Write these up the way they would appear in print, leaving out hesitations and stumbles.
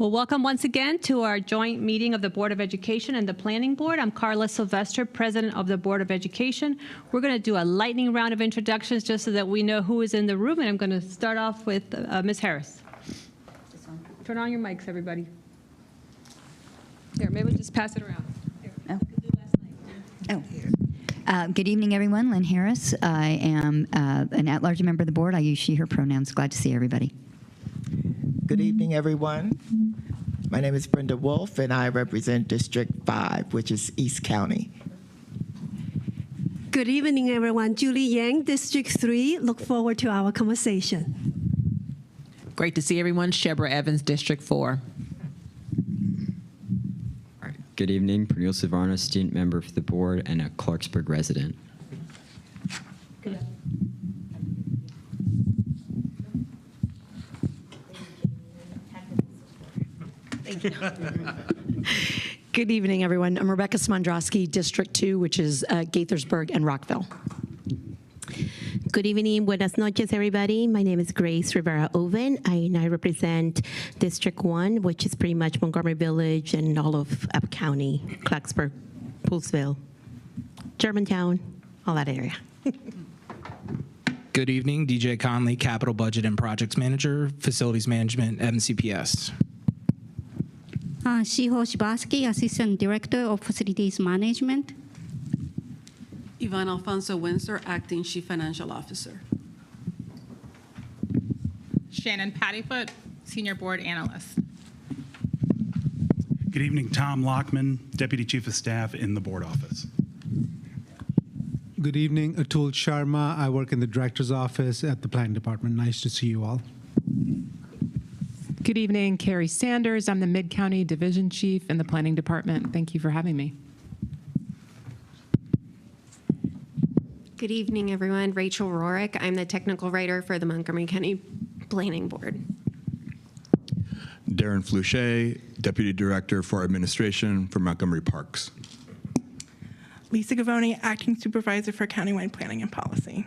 Well, welcome once again to our joint meeting of the Board of Education and the Planning Board. I'm Carla Sylvester, President of the Board of Education. We're going to do a lightning round of introductions just so that we know who is in the room, and I'm going to start off with Ms. Harris. Turn on your mics, everybody. Here, maybe we'll just pass it around. Good evening, everyone. Lynn Harris. I am an at-large member of the board. I use she, her pronouns. Glad to see everybody. Good evening, everyone. My name is Brenda Wolf, and I represent District 5, which is East County. Good evening, everyone. Julie Yang, District 3. Look forward to our conversation. Great to see everyone. Shebra Evans, District 4. Good evening, Pernille Savarna, student member for the board and a Clarksburg resident. Thank you. Good evening, everyone. I'm Rebecca Smondrowski, District 2, which is Gaithersburg and Rockville. Good evening, buenas noches, everybody. My name is Grace Rivera-Oven, and I represent District 1, which is pretty much Montgomery Village and all of App County, Clarksburg, Poolsville, Germantown, all that area. Good evening, DJ Conley, Capital Budget and Projects Manager, Facilities Management, MCPS. Shiho Shibaski, Assistant Director of Facilities Management. Yvonne Alfonso Windsor, Acting Chief Financial Officer. Shannon Pattyfoot, Senior Board Analyst. Good evening, Tom Lockman, Deputy Chief of Staff in the Board Office. Good evening, Atul Sharma. I work in the Director's Office at the Planning Department. Nice to see you all. Good evening, Carrie Sanders. I'm the Mid-County Division Chief in the Planning Department. Thank you for having me. Good evening, everyone. Rachel Rorick. I'm the Technical Writer for the Montgomery County Planning Board. Darren Fluchet, Deputy Director for Administration for Montgomery Parks. Lisa Gavoni, Acting Supervisor for Countywide Planning and Policy.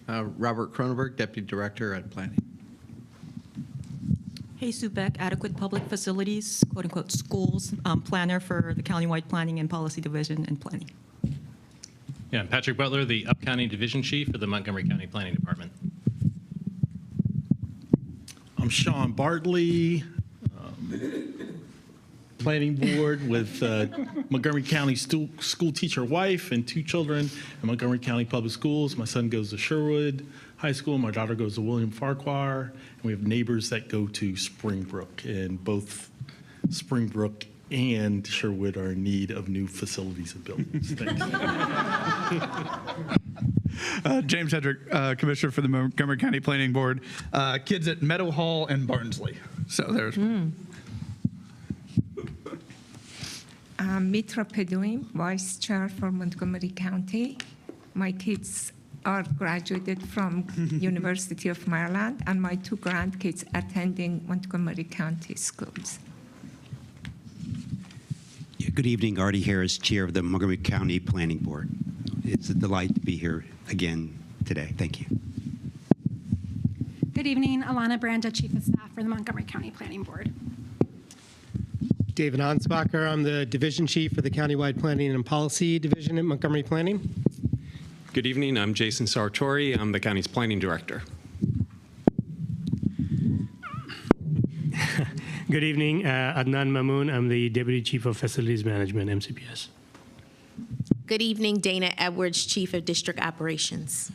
Robert Cronenberg, Deputy Director at Planning. Hey, Sue Beck, Adequate Public Facilities, quote-unquote, schools, planner for the Countywide Planning and Policy Division and Planning. Yeah, I'm Patrick Butler, the Up County Division Chief for the Montgomery County Planning Department. I'm Sean Bartley, Planning Board with Montgomery County school teacher wife and 2 children in Montgomery County Public Schools. My son goes to Sherwood High School. My daughter goes to William Farquhar. And we have neighbors that go to Springbrook. And both Springbrook and Sherwood are in need of new facilities and buildings. Thanks. James Hedrick, Commissioner for the Montgomery County Planning Board. Kids at Meadow Hall and Barnsley. So there's. Mitra Peduim, Vice Chair for Montgomery County. My kids are graduated from University of Maryland, and my 2 grandkids attending Montgomery County schools. Good evening, Artie Harris, Chair of the Montgomery County Planning Board. It's a delight to be here again today. Thank you. Good evening, Alana Branda, Chief of Staff for the Montgomery County Planning Board. David Ansbacher, I'm the Division Chief for the Countywide Planning and Policy Division at Montgomery Planning. Good evening, I'm Jason Sartori. I'm the county's Planning Director. Good evening, Adnan Mamoon. I'm the Deputy Chief of Facilities Management, MCPS. Good evening, Dana Edwards, Chief of District Operations.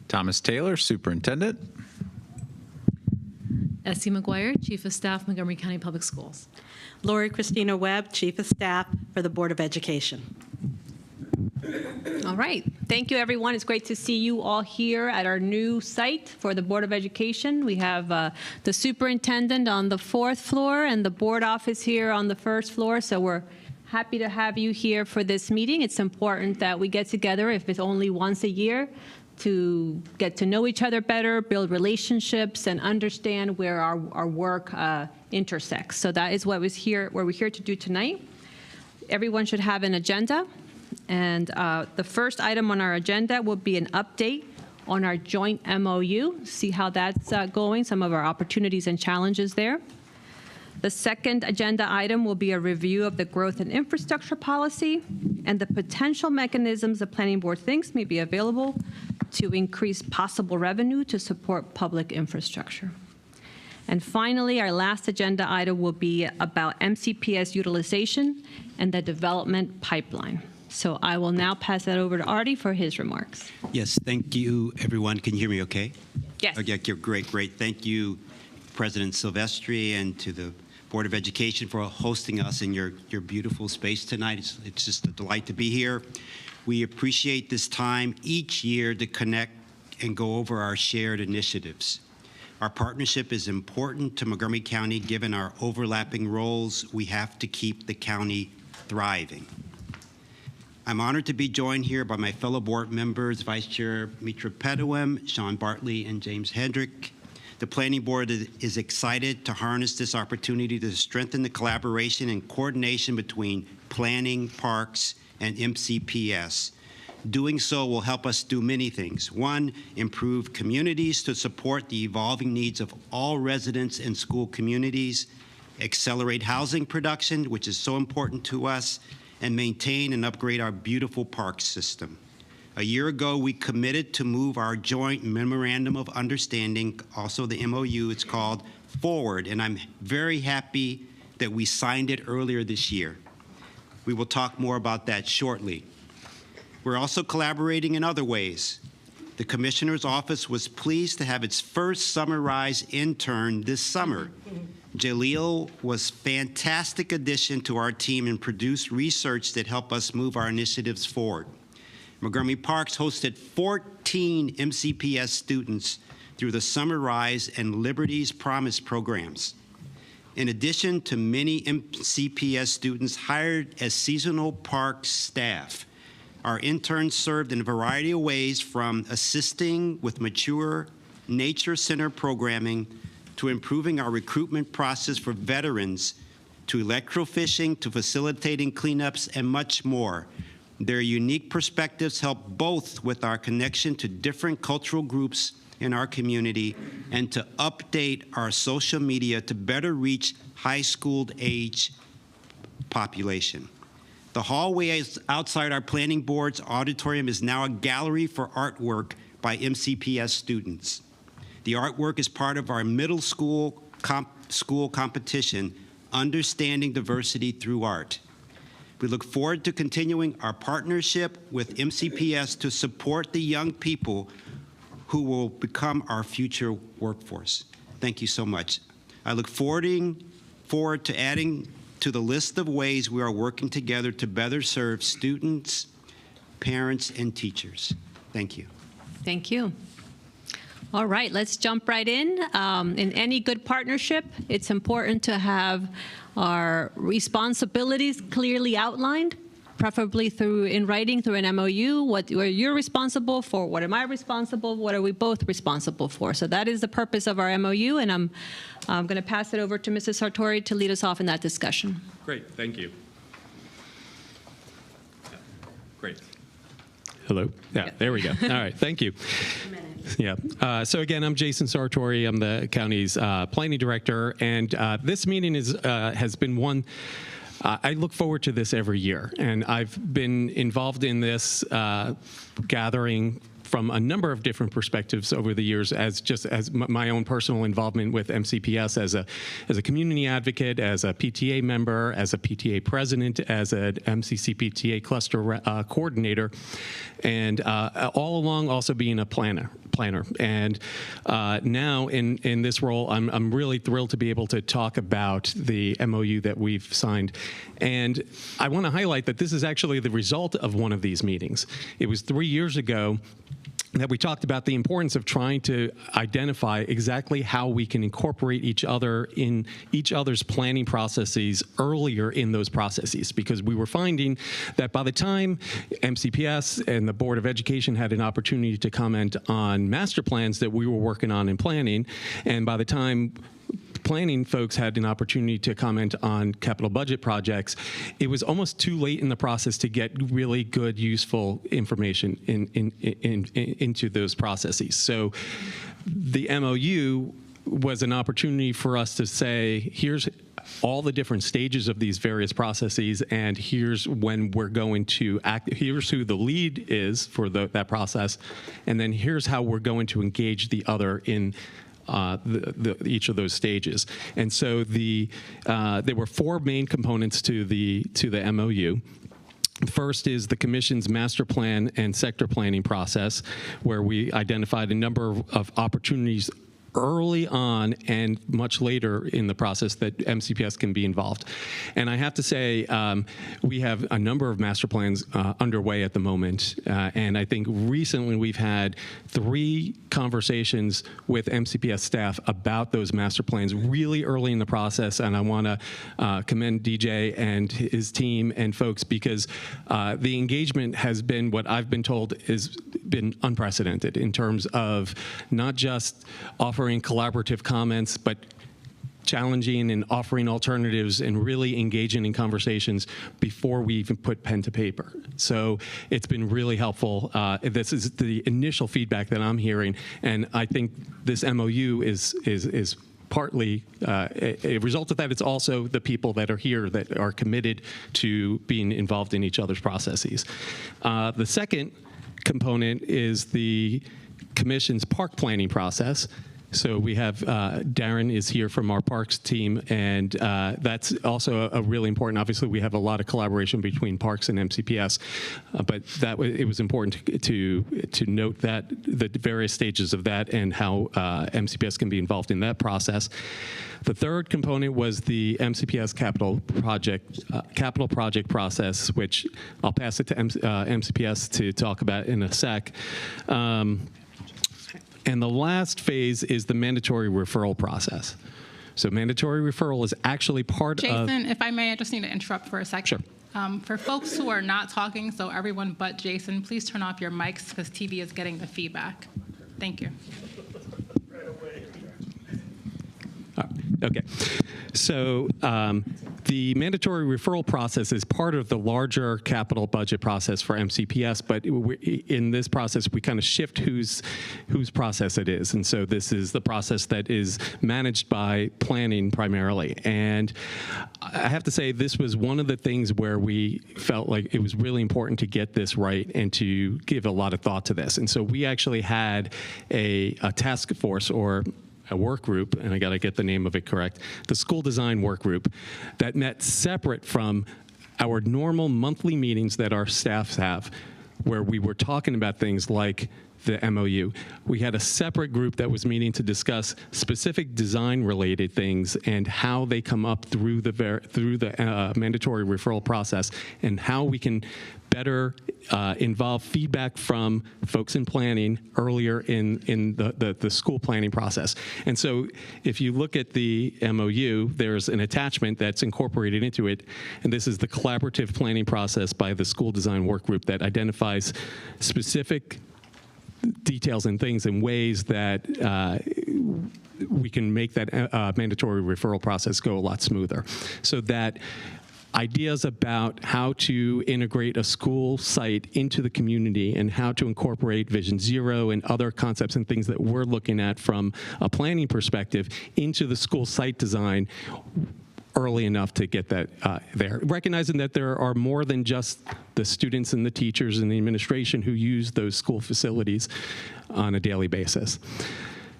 Thomas Taylor, Superintendent. Essie McGuire, Chief of Staff, Montgomery County Public Schools. Lori Christina Webb, Chief of Staff for the Board of Education. All right. Thank you, everyone. It's great to see you all here at our new site for the Board of Education. We have the superintendent on the 4th floor and the board office here on the 1st floor. So we're happy to have you here for this meeting. It's important that we get together, if it's only once a year, to get to know each other better, build relationships, and understand where our work intersects. So that is what we're here to do tonight. Everyone should have an agenda. And the first item on our agenda will be an update on our joint MOU, see how that's going, some of our opportunities and challenges there. The second agenda item will be a review of the growth and infrastructure policy and the potential mechanisms the Planning Board thinks may be available to increase possible revenue to support public infrastructure. And finally, our last agenda item will be about MCPS utilization and the development pipeline. So I will now pass that over to Artie for his remarks. Yes, thank you, everyone. Can you hear me okay? Yes. Okay, great. Thank you, President Silvestri, and to the Board of Education for hosting us in your beautiful space tonight. It's just a delight to be here. We appreciate this time each year to connect and go over our shared initiatives. Our partnership is important to Montgomery County. Given our overlapping roles, we have to keep the county thriving. I'm honored to be joined here by my fellow board members, Vice Chair Mitra Petuem, Sean Bartley, and James Hendrick. The Planning Board is excited to harness this opportunity to strengthen the collaboration and coordination between planning, parks, and MCPS. Doing so will help us do many things. One, improve communities to support the evolving needs of all residents and school communities, accelerate housing production, which is so important to us, and maintain and upgrade our beautiful park system. A year ago, we committed to move our joint Memorandum of Understanding, also the MOU, it's called, forward, and I'm very happy that we signed it earlier this year. We will talk more about that shortly. We're also collaborating in other ways. The Commissioner's Office was pleased to have its first Summer Rise intern this summer. Jaleel was a fantastic addition to our team and produced research that helped us move our initiatives forward. Montgomery Parks hosted 14 MCPS students through the Summer Rise and Liberty's Promise programs. In addition to many MCPS students hired as seasonal park staff, our interns served in a variety of ways, from assisting with mature nature center programming to improving our recruitment process for veterans, to electrofishing, to facilitating cleanups, and much more. Their unique perspectives help both with our connection to different cultural groups in our community and to update our social media to better reach high school age population. The hallway outside our planning board's auditorium is now a gallery for artwork by MCPS students. The artwork is part of our middle school competition, Understanding Diversity Through Art. We look forward to continuing our partnership with MCPS to support the young people who will become our future workforce. Thank you so much. I look forward to adding to the list of ways we are working together to better serve students, parents, and teachers. Thank you. Thank you. All right, let's jump right in. In any good partnership, it's important to have our responsibilities clearly outlined, preferably in writing through an MOU, what you're responsible for, what am I responsible, what are we both responsible for. So that is the purpose of our MOU, and I'm going to pass it over to Mrs. Sartori to lead us off in that discussion. Great, thank you. Great. Hello? Yeah, there we go. All right, thank you. Yeah. So again, I'm Jason Sartori. I'm the county's planning director, and this meeting has been one. I look forward to this every year, and I've been involved in this gathering from a number of different perspectives over the years, as my own personal involvement with MCPS as a community advocate, as a PTA member, as a PTA president, as an MCC PTA cluster coordinator, and all along also being a planner. And now in this role, I'm really thrilled to be able to talk about the MOU that we've signed. And I want to highlight that this is actually the result of one of these meetings. It was 3 years ago that we talked about the importance of trying to identify exactly how we can incorporate each other in each other's planning processes earlier in those processes, because we were finding that by the time MCPS and the Board of Education had an opportunity to comment on master plans that we were working on in planning, and by the time planning folks had an opportunity to comment on capital budget projects, it was almost too late in the process to get really good, useful information into those processes. So the MOU was an opportunity for us to say, here's all the different stages of these various processes, and here's when we're going to act, here's who the lead is for that process, and then here's how we're going to engage the other in each of those stages. And so there were 4 main components to the MOU. First is the Commission's master plan and sector planning process, where we identified a number of opportunities early on and much later in the process that MCPS can be involved. And I have to say, we have a number of master plans underway at the moment. And I think recently we've had 3 conversations with MCPS staff about those master plans really early in the process. And I want to commend DJ and his team and folks, because the engagement has been, what I've been told, has been unprecedented in terms of not just offering collaborative comments, but challenging and offering alternatives and really engaging in conversations before we even put pen to paper. So it's been really helpful. This is the initial feedback that I'm hearing, and I think this MOU is partly a result of that. It's also the people that are here that are committed to being involved in each other's processes. The second component is the Commission's park planning process. So we have Darren is here from our parks team, and that's also a really important. Obviously, we have a lot of collaboration between parks and MCPS, but it was important to note that the various stages of that and how MCPS can be involved in that process. The third component was the MCPS capital project process, which I'll pass it to MCPS to talk about in a sec. And the last phase is the mandatory referral process. So mandatory referral is actually part of... Jason, if I may, I just need to interrupt for a second. Sure. For folks who are not talking, so everyone but Jason, please turn off your mics because TV is getting the feedback. Thank you. Okay. So the mandatory referral process is part of the larger capital budget process for MCPS, but in this process, we kind of shift whose process it is. And so this is the process that is managed by planning primarily. And I have to say, this was one of the things where we felt like it was really important to get this right and to give a lot of thought to this. And so we actually had a task force, or a work group, and I got to get the name of it correct, the school design work group, that met separate from our normal monthly meetings that our staffs have, where we were talking about things like the MOU. We had a separate group that was meeting to discuss specific design-related things and how they come up through the mandatory referral process, and how we can better involve feedback from folks in planning earlier in the school planning process. And so if you look at the MOU, there's an attachment that's incorporated into it, and this is the collaborative planning process by the school design work group that identifies specific details and things and ways that we can make that mandatory referral process go a lot smoother, so that ideas about how to integrate a school site into the community and how to incorporate Vision Zero and other concepts and things that we're looking at from a planning perspective into the school site design early enough to get that there. Recognizing that there are more than just the students and the teachers and the administration who use those school facilities on a daily basis.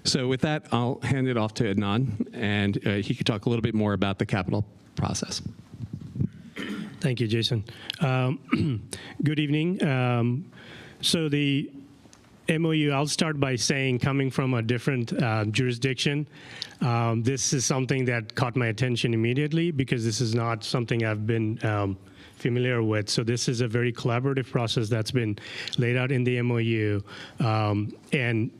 So with that, I'll hand it off to Adnan, and he could talk a little bit more about the capital process. Thank you, Jason. Good evening. So the MOU, I'll start by saying, coming from a different jurisdiction, this is something that caught my attention immediately, because this is not something I've been familiar with. So this is a very collaborative process that's been laid out in the MOU, and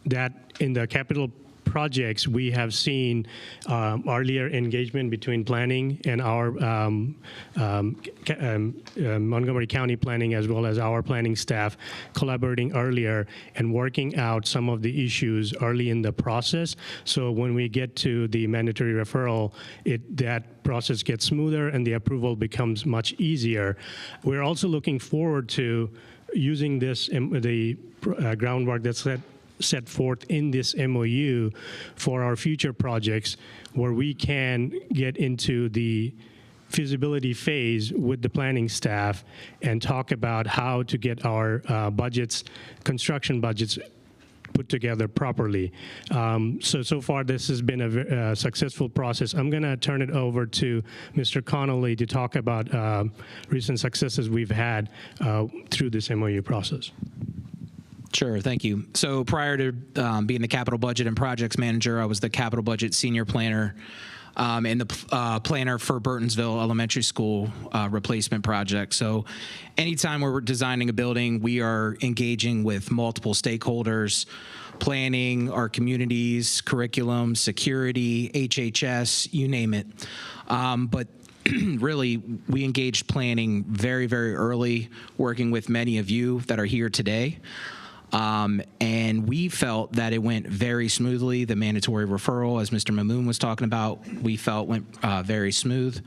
that in the capital projects, we have seen earlier engagement between planning and our Montgomery County planning, as well as our planning staff, collaborating earlier and working out some of the issues early in the process. So when we get to the mandatory referral, that process gets smoother and the approval becomes much easier. We're also looking forward to using this, the groundwork that's set forth in this MOU for our future projects, where we can get into the feasibility phase with the planning staff and talk about how to get our construction budgets put together properly. So far, this has been a successful process. I'm going to turn it over to Mr. Connolly to talk about recent successes we've had through this MOU process. Sure, thank you. So prior to being the capital budget and projects manager, I was the capital budget senior planner and the planner for Burtonsville Elementary School replacement project. So anytime we're designing a building, we are engaging with multiple stakeholders, planning, our communities, curriculum, security, HHS, you name it. But really, we engaged planning very, very early, working with many of you that are here today. And we felt that it went very smoothly. The mandatory referral, as Mr. Mamoon was talking about, we felt went very smooth.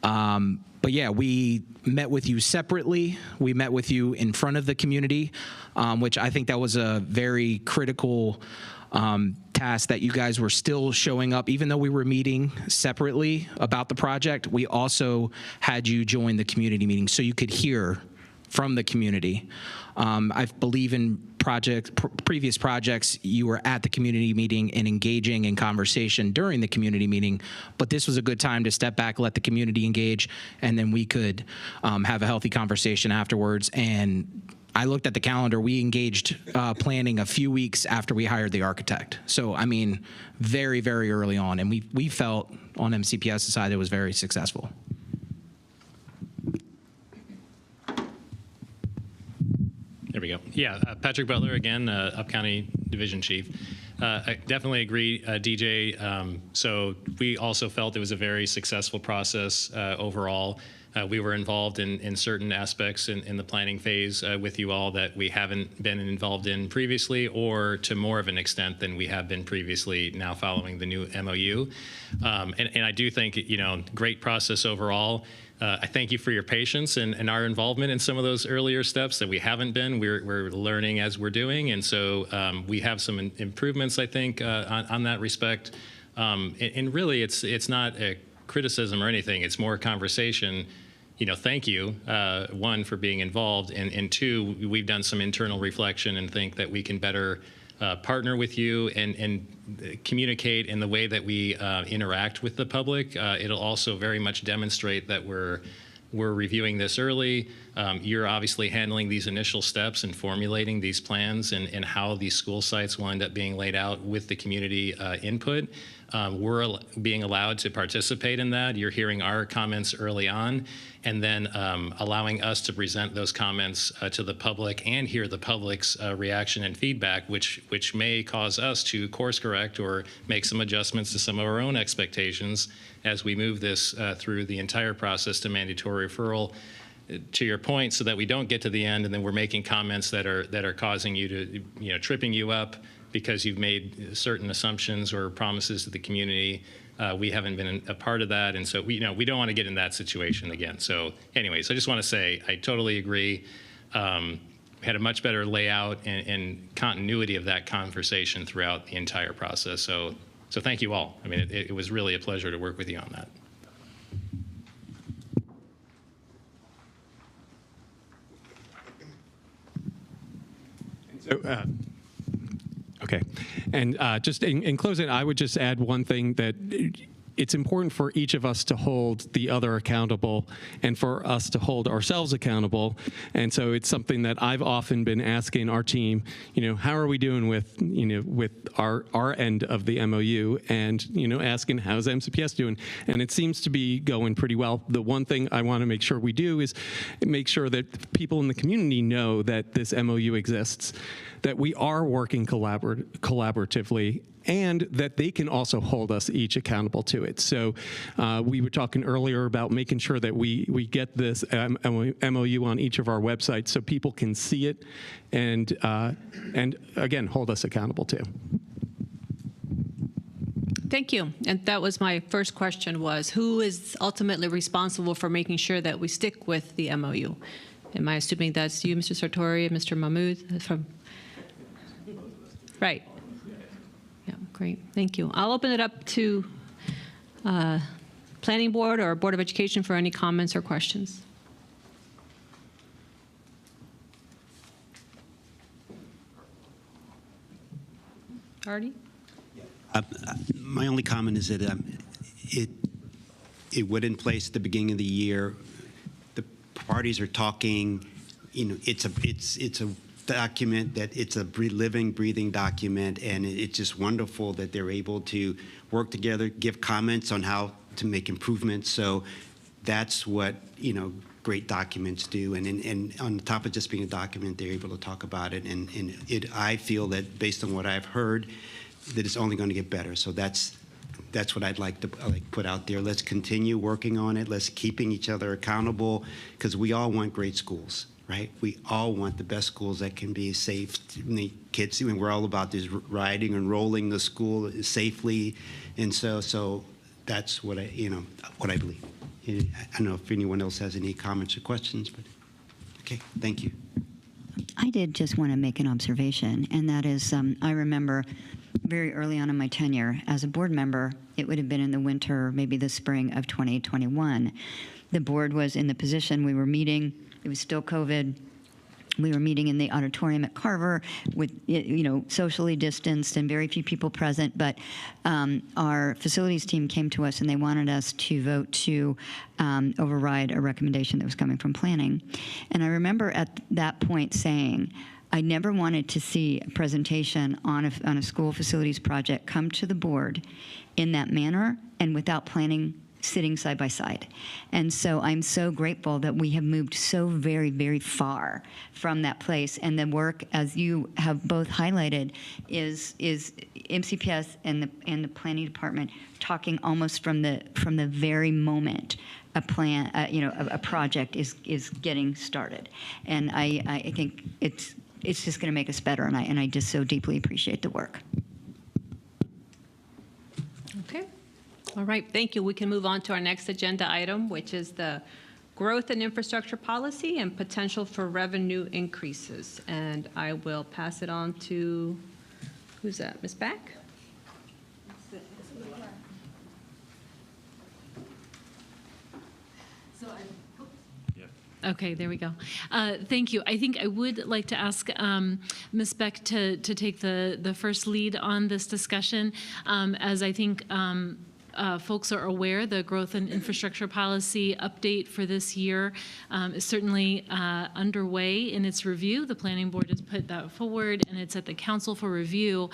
But yeah, we met with you separately. We met with you in front of the community, which I think that was a very critical task, that you guys were still showing up. Even though we were meeting separately about the project, we also had you join the community meeting so you could hear from the community. I believe in previous projects, you were at the community meeting and engaging in conversation during the community meeting, but this was a good time to step back, let the community engage, and then we could have a healthy conversation afterwards. And I looked at the calendar, we engaged planning a few weeks after we hired the architect. So, I mean, very, very early on, and we felt on MCPS' side it was very successful. There we go. Yeah, Patrick Butler again, Up County Division Chief. I definitely agree, DJ. So we also felt it was a very successful process overall. We were involved in certain aspects in the planning phase with you all that we haven't been involved in previously, or to more of an extent than we have been previously now following the new MOU. And I do think, great process overall. I thank you for your patience and our involvement in some of those earlier steps that we haven't been. We're learning as we're doing, and so we have some improvements, I think, on that respect. And really, it's not a criticism or anything. It's more a conversation. Thank you, one, for being involved, and two, we've done some internal reflection and think that we can better partner with you and communicate in the way that we interact with the public. It'll also very much demonstrate that we're reviewing this early. You're obviously handling these initial steps and formulating these plans and how these school sites will end up being laid out with the community input. We're being allowed to participate in that. You're hearing our comments early on, and then allowing us to present those comments to the public and hear the public's reaction and feedback, which may cause us to course correct or make some adjustments to some of our own expectations as we move this through the entire process to mandatory referral. To your point, so that we don't get to the end and then we're making comments that are causing you to, tripping you up because you've made certain assumptions or promises to the community. We haven't been a part of that, and so we don't want to get in that situation again. So anyways, I just want to say I totally agree. We had a much better layout and continuity of that conversation throughout the entire process. So thank you all. I mean, it was really a pleasure to work with you on that. So, okay. And just in closing, I would just add one thing, that it's important for each of us to hold the other accountable and for us to hold ourselves accountable. And so it's something that I've often been asking our team, how are we doing with, with our end of the MOU, and, asking how's MCPS doing? And it seems to be going pretty well. The one thing I want to make sure we do is make sure that people in the community know that this MOU exists, that we are working collaboratively, and that they can also hold us each accountable to it. So we were talking earlier about making sure that we get this MOU on each of our websites so people can see it and again, hold us accountable too. Thank you. And that was my first question, was who is ultimately responsible for making sure that we stick with the MOU? Am I assuming that's you, Mr. Sartori, and Mr. Mahmood? Right. Yeah, great. Thank you. I'll open it up to Planning Board or Board of Education for any comments or questions. Artie? My only comment is that it went in place at the beginning of the year. The parties are talking. You know, it's a document that it's a living, breathing document, and it's just wonderful that they're able to work together, give comments on how to make improvements. So that's what, you know, great documents do. And on top of just being a document, they're able to talk about it. And I feel that based on what I've heard, that it's only going to get better. So that's what I'd like to put out there. Let's continue working on it. Let's keeping each other accountable, because we all want great schools, right? We all want the best schools that can be safe. Kids, I mean, we're all about this riding and rolling the school safely, and so that's what I believe. I don't know if anyone else has any comments or questions, but okay, thank you. I did just want to make an observation, and that is, I remember very early on in my tenure as a board member, it would have been in the winter, maybe the spring of 2021. The board was in the position, we were meeting, it was still COVID. We were meeting in the auditorium at Carver with, you know, socially distanced and very few people present, but our facilities team came to us and they wanted us to vote to override a recommendation that was coming from planning. And I remember at that point saying, I never wanted to see a presentation on a school facilities project come to the board in that manner and without planning sitting side by side. And so I'm so grateful that we have moved so very, very far from that place. And the work, as you have both highlighted, is MCPS and the planning department talking almost from the very moment a plan, a project is getting started. And I think it's just going to make us better. And I just so deeply appreciate the work. Okay. All right, thank you. We can move on to our next agenda item, which is the growth and infrastructure policy and potential for revenue increases. And I will pass it on to, who's that, Ms. Back? Okay, there we go. Thank you. I think I would like to ask Ms. Beck to take the first lead on this discussion, as I think folks are aware, the growth and infrastructure policy update for this year is certainly underway in its review. The Planning Board has put that forward, and it's at the Council for review.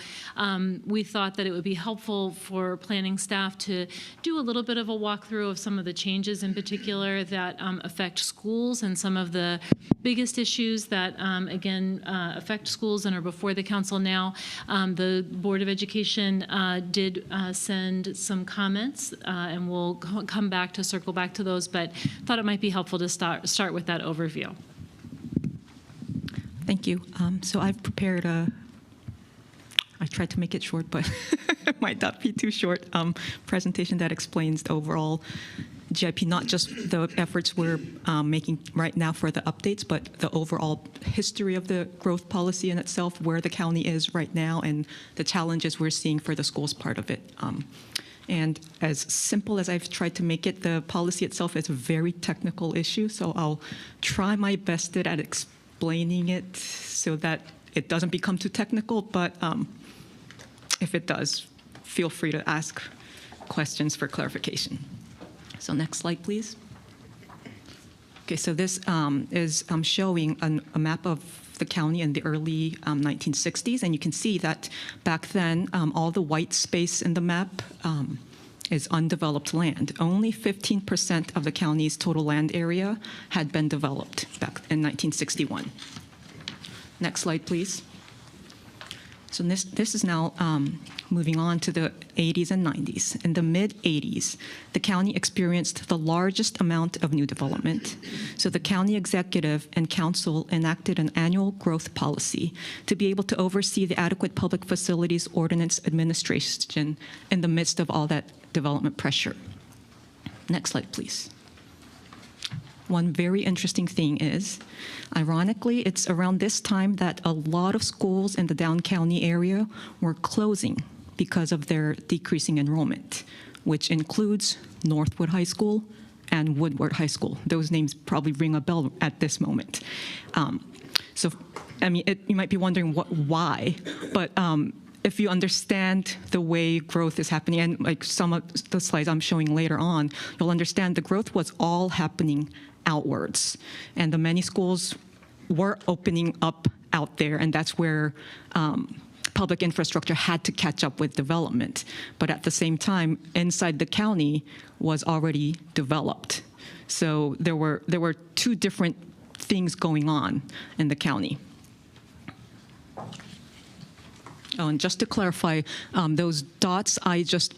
We thought that it would be helpful for planning staff to do a little bit of a walkthrough of some of the changes in particular that affect schools and some of the biggest issues that, again, affect schools and are before the Council now. The Board of Education did send some comments, and we'll come back to circle back to those, but thought it might be helpful to start with that overview. Thank you. So I've prepared I tried to make it short, but it might not be too short, presentation that explains the overall GIP, not just the efforts we're making right now for the updates, but the overall history of the growth policy in itself, where the county is right now, and the challenges we're seeing for the schools part of it. And as simple as I've tried to make it, the policy itself is a very technical issue, so I'll try my best at explaining it so that it doesn't become too technical, but if it does, feel free to ask questions for clarification. So next slide, please. Okay, so this is showing a map of the county in the early 1960s, and you can see that back then all the white space in the map is undeveloped land. Only 15% of the county's total land area had been developed back in 1961. Next slide, please. So this is now moving on to the 80s and 90s. In the mid-80s, the county experienced the largest amount of new development. So the county executive and council enacted an annual growth policy to be able to oversee the adequate public facilities ordinance administration in the midst of all that development pressure. Next slide, please. One very interesting thing is, ironically, it's around this time that a lot of schools in the Down County area were closing because of their decreasing enrollment, which includes Northwood High School and Woodward High School. Those names probably ring a bell at this moment. So, I mean, you might be wondering why, but if you understand the way growth is happening, and like some of the slides I'm showing later on, you'll understand the growth was all happening outwards. And the many schools were opening up out there, and that's where public infrastructure had to catch up with development. But at the same time, inside the county was already developed. So there were two different things going on in the county. Oh, and just to clarify, those dots, I just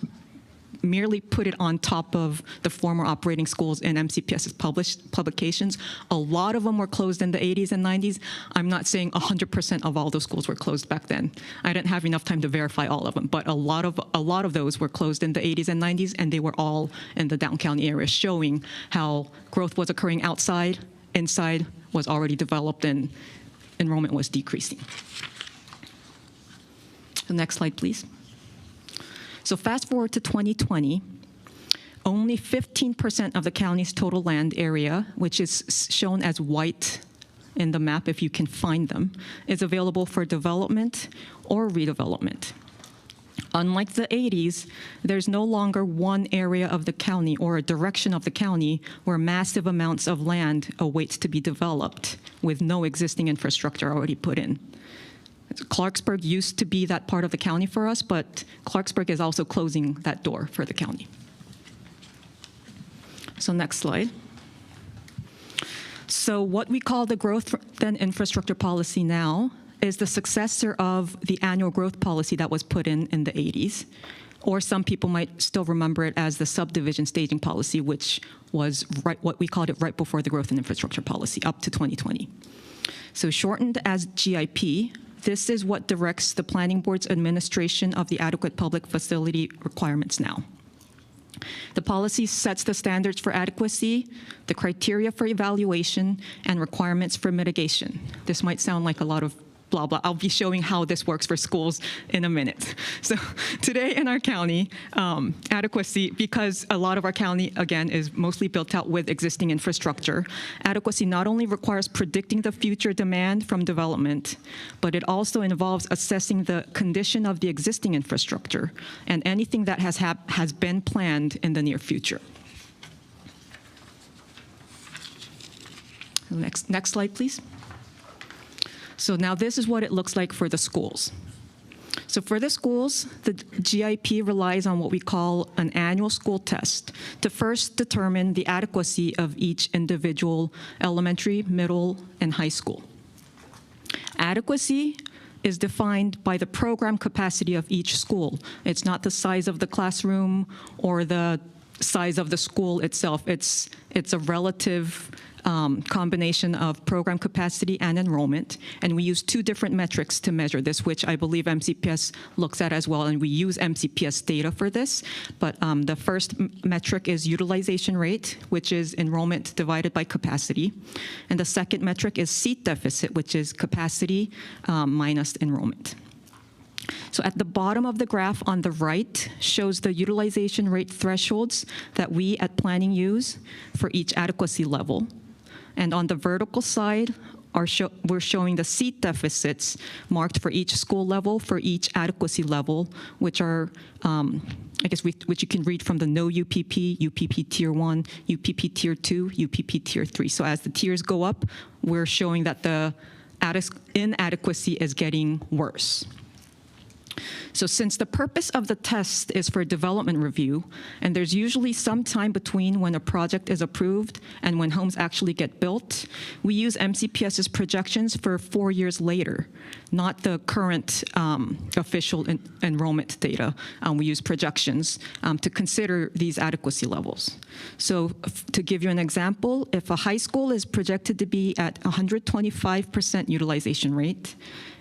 merely put it on top of the former operating schools in MCPS's publications. A lot of them were closed in the 80s and 90s. I'm not saying 100% of all those schools were closed back then. I didn't have enough time to verify all of them, but a lot of those were closed in the 80s and 90s, and they were all in the Down County area, showing how growth was occurring outside, inside was already developed, and enrollment was decreasing. The next slide, please. So fast forward to 2020, only 15% of the county's total land area, which is shown as white in the map if you can find them, is available for development or redevelopment. Unlike the 80s, there's no longer one area of the county or a direction of the county where massive amounts of land await to be developed with no existing infrastructure already put in. Clarksburg used to be that part of the county for us, but Clarksburg is also closing that door for the county. So next slide. So what we call the growth then infrastructure policy now is the successor of the annual growth policy that was put in the 80s, or some people might still remember it as the subdivision staging policy, which was what we called it right before the growth and infrastructure policy up to 2020. So shortened as GIP, this is what directs the Planning Board's administration of the adequate public facility requirements now. The policy sets the standards for adequacy, the criteria for evaluation, and requirements for mitigation. This might sound like a lot of blah, blah. I'll be showing how this works for schools in a minute. So today in our county, adequacy, because a lot of our county, again, is mostly built out with existing infrastructure, adequacy not only requires predicting the future demand from development, but it also involves assessing the condition of the existing infrastructure and anything that has been planned in the near future. Next slide, please. So now this is what it looks like for the schools. So for the schools, the GIP relies on what we call an annual school test to first determine the adequacy of each individual elementary, middle, and high school. Adequacy is defined by the program capacity of each school. It's not the size of the classroom or the size of the school itself. It's a relative combination of program capacity and enrollment, and we use two different metrics to measure this, which I believe MCPS looks at as well, and we use MCPS data for this. But the first metric is utilization rate, which is enrollment divided by capacity, and the second metric is seat deficit, which is capacity minus enrollment. So at the bottom of the graph on the right shows the utilization rate thresholds that we at planning use for each adequacy level. And on the vertical side, we're showing the seat deficits marked for each school level, for each adequacy level, which are, which you can read from the no UPP, UPP Tier 1, UPP Tier 2, UPP Tier 3. So as the tiers go up, we're showing that the inadequacy is getting worse. So since the purpose of the test is for development review, and there's usually some time between when a project is approved and when homes actually get built, we use MCPS's projections for 4 years later, not the current official enrollment data. We use projections to consider these adequacy levels. So to give you an example, if a high school is projected to be at 125% utilization rate,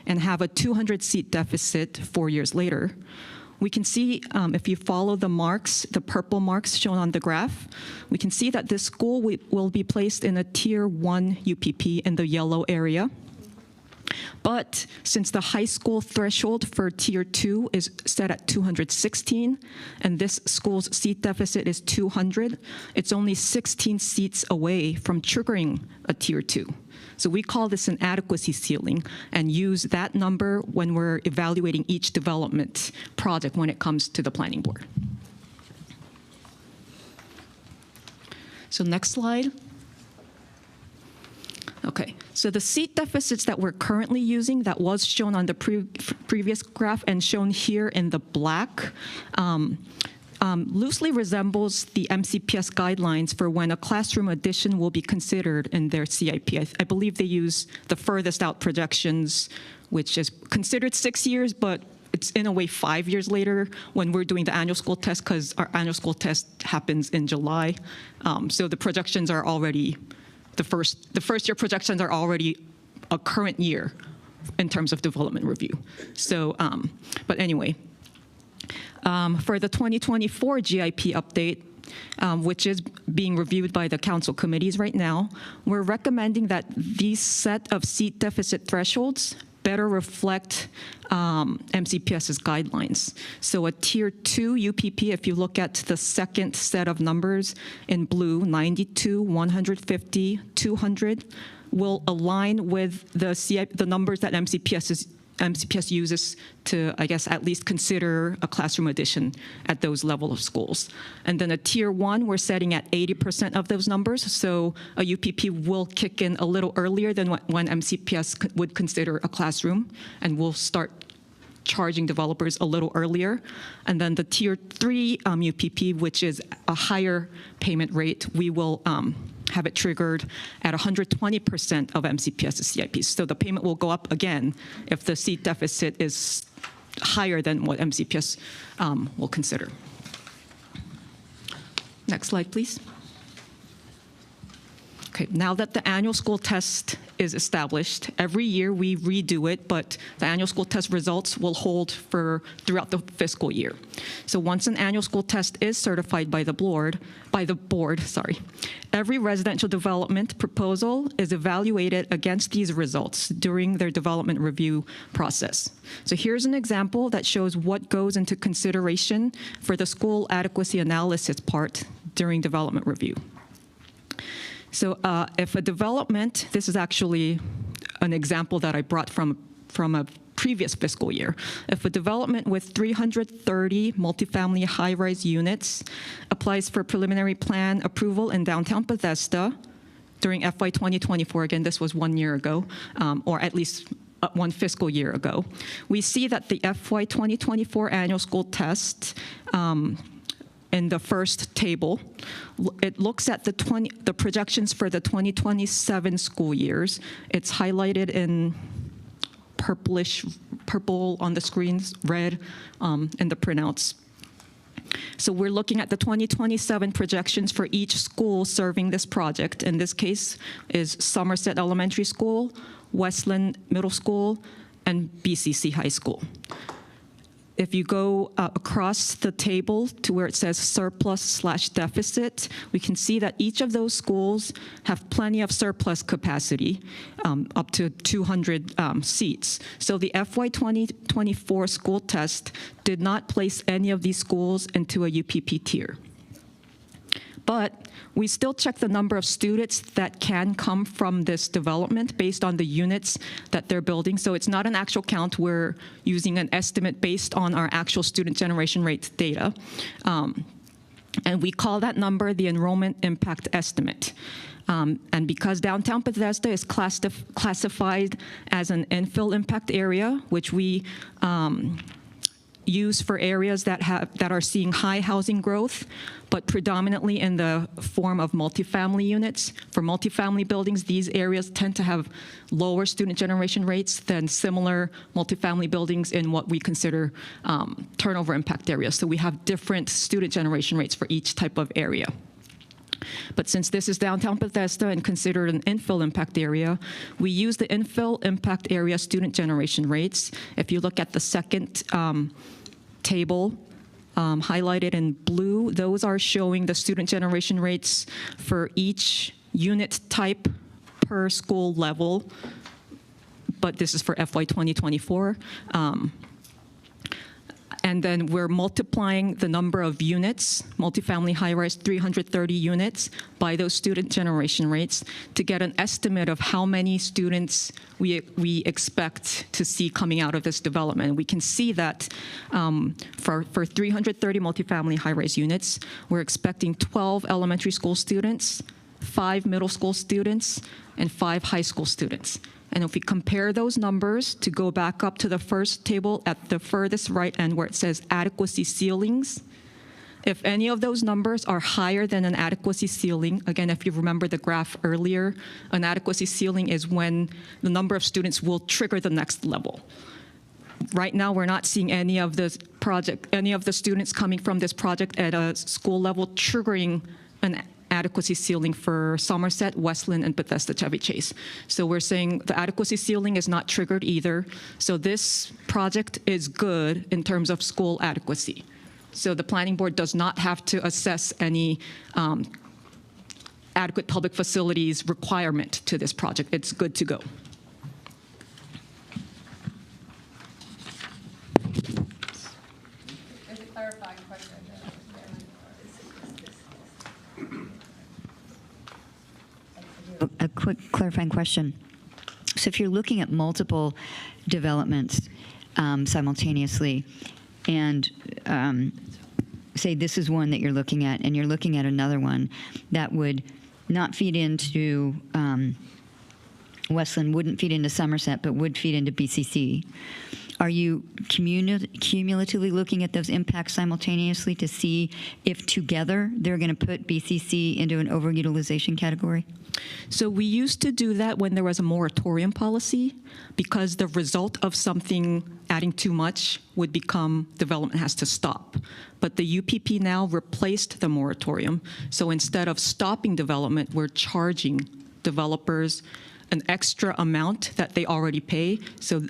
and have a 200-seat deficit 4 years later, we can see, if you follow the marks, the purple marks shown on the graph, we can see that this school will be placed in a Tier 1 UPP in the yellow area. But since the high school threshold for Tier 2 is set at 216, and this school's seat deficit is 200, it's only 16 seats away from triggering a Tier 2. So we call this an adequacy ceiling and use that number when we're evaluating each development project when it comes to the planning board. So next slide. Okay, so the seat deficits that we're currently using, that was shown on the previous graph and shown here in the black, loosely resembles the MCPS guidelines for when a classroom addition will be considered in their CIP. I believe they use the furthest out projections, which is considered 6 years, but it's in a way 5 years later when we're doing the annual school test, because our annual school test happens in July. So the projections are already, the first year projections are already a current year in terms of development review. So, but anyway. For the 2024 GIP update, which is being reviewed by the council committees right now, we're recommending that these set of seat deficit thresholds better reflect MCPS's guidelines. So a Tier 2 UPP, if you look at the second set of numbers in blue, 92, 150, 200, will align with the numbers that MCPS uses to, I guess, at least consider a classroom addition at those level of schools. And then a Tier 1, we're setting at 80% of those numbers, so a UPP will kick in a little earlier than when MCPS would consider a classroom, and we'll start charging developers a little earlier. And then the Tier 3 UPP, which is a higher payment rate, we will have it triggered at 120% of MCPS's CIPs. So the payment will go up again if the seat deficit is higher than what MCPS will consider. Next slide, please. Okay, now that the annual school test is established, every year we redo it, but the annual school test results will hold throughout the fiscal year. So once an annual school test is certified by the board, every residential development proposal is evaluated against these results during their development review process. So here's an example that shows what goes into consideration for the school adequacy analysis part during development review. So if a development, this is actually an example that I brought from a previous fiscal year. If a development with 330 multifamily high-rise units applies for preliminary plan approval in downtown Bethesda during FY 2024, again, this was 1 year ago, or at least one fiscal year ago, we see that the FY 2024 annual school test in the first table, it looks at the projections for the 2027 school years. It's highlighted in purple on the screens, red in the printouts. So we're looking at the 2027 projections for each school serving this project. In this case is Somerset Elementary School, Westland Middle School, and BCC High School. If you go across the table to where it says surplus/deficit, we can see that each of those schools have plenty of surplus capacity, up to 200 seats. So the FY 2024 school test did not place any of these schools into a UPP tier. But we still check the number of students that can come from this development based on the units that they're building. So it's not an actual count. We're using an estimate based on our actual student generation rate data. And we call that number the enrollment impact estimate. And because downtown Bethesda is classified as an infill impact area, which we used for areas that are seeing high housing growth, but predominantly in the form of multifamily units. For multifamily buildings, these areas tend to have lower student generation rates than similar multifamily buildings in what we consider turnover impact areas. So we have different student generation rates for each type of area. But since this is downtown Bethesda and considered an infill impact area, we use the infill impact area student generation rates. If you look at the second table, highlighted in blue, those are showing the student generation rates for each unit type per school level, but this is for FY 2024. And then we're multiplying the number of units, multifamily high-rise 330 units, by those student generation rates to get an estimate of how many students we expect to see coming out of this development. We can see that for 330 multifamily high-rise units, we're expecting 12 elementary school students, 5 middle school students, and 5 high school students. And if we compare those numbers to go back up to the first table at the furthest right end where it says adequacy ceilings, if any of those numbers are higher than an adequacy ceiling, again, if you remember the graph earlier, an adequacy ceiling is when the number of students will trigger the next level. Right now, we're not seeing any of the students coming from this project at a school level triggering an adequacy ceiling for Somerset, Westland, and Bethesda Chevy Chase. So we're saying the adequacy ceiling is not triggered either. So this project is good in terms of school adequacy. So the planning board does not have to assess any adequate public facilities requirement to this project. It's good to go. There's a clarifying question. A quick clarifying question. So if you're looking at multiple developments simultaneously, and say this is one that you're looking at, and you're looking at another one that would not feed into Westland, wouldn't feed into Somerset, but would feed into BCC, are you cumulatively looking at those impacts simultaneously to see if together they're going to put BCC into an overutilization category? So we used to do that when there was a moratorium policy, because the result of something adding too much would become development has to stop. But the UPP now replaced the moratorium. So instead of stopping development, we're charging developers an extra amount that they already pay. So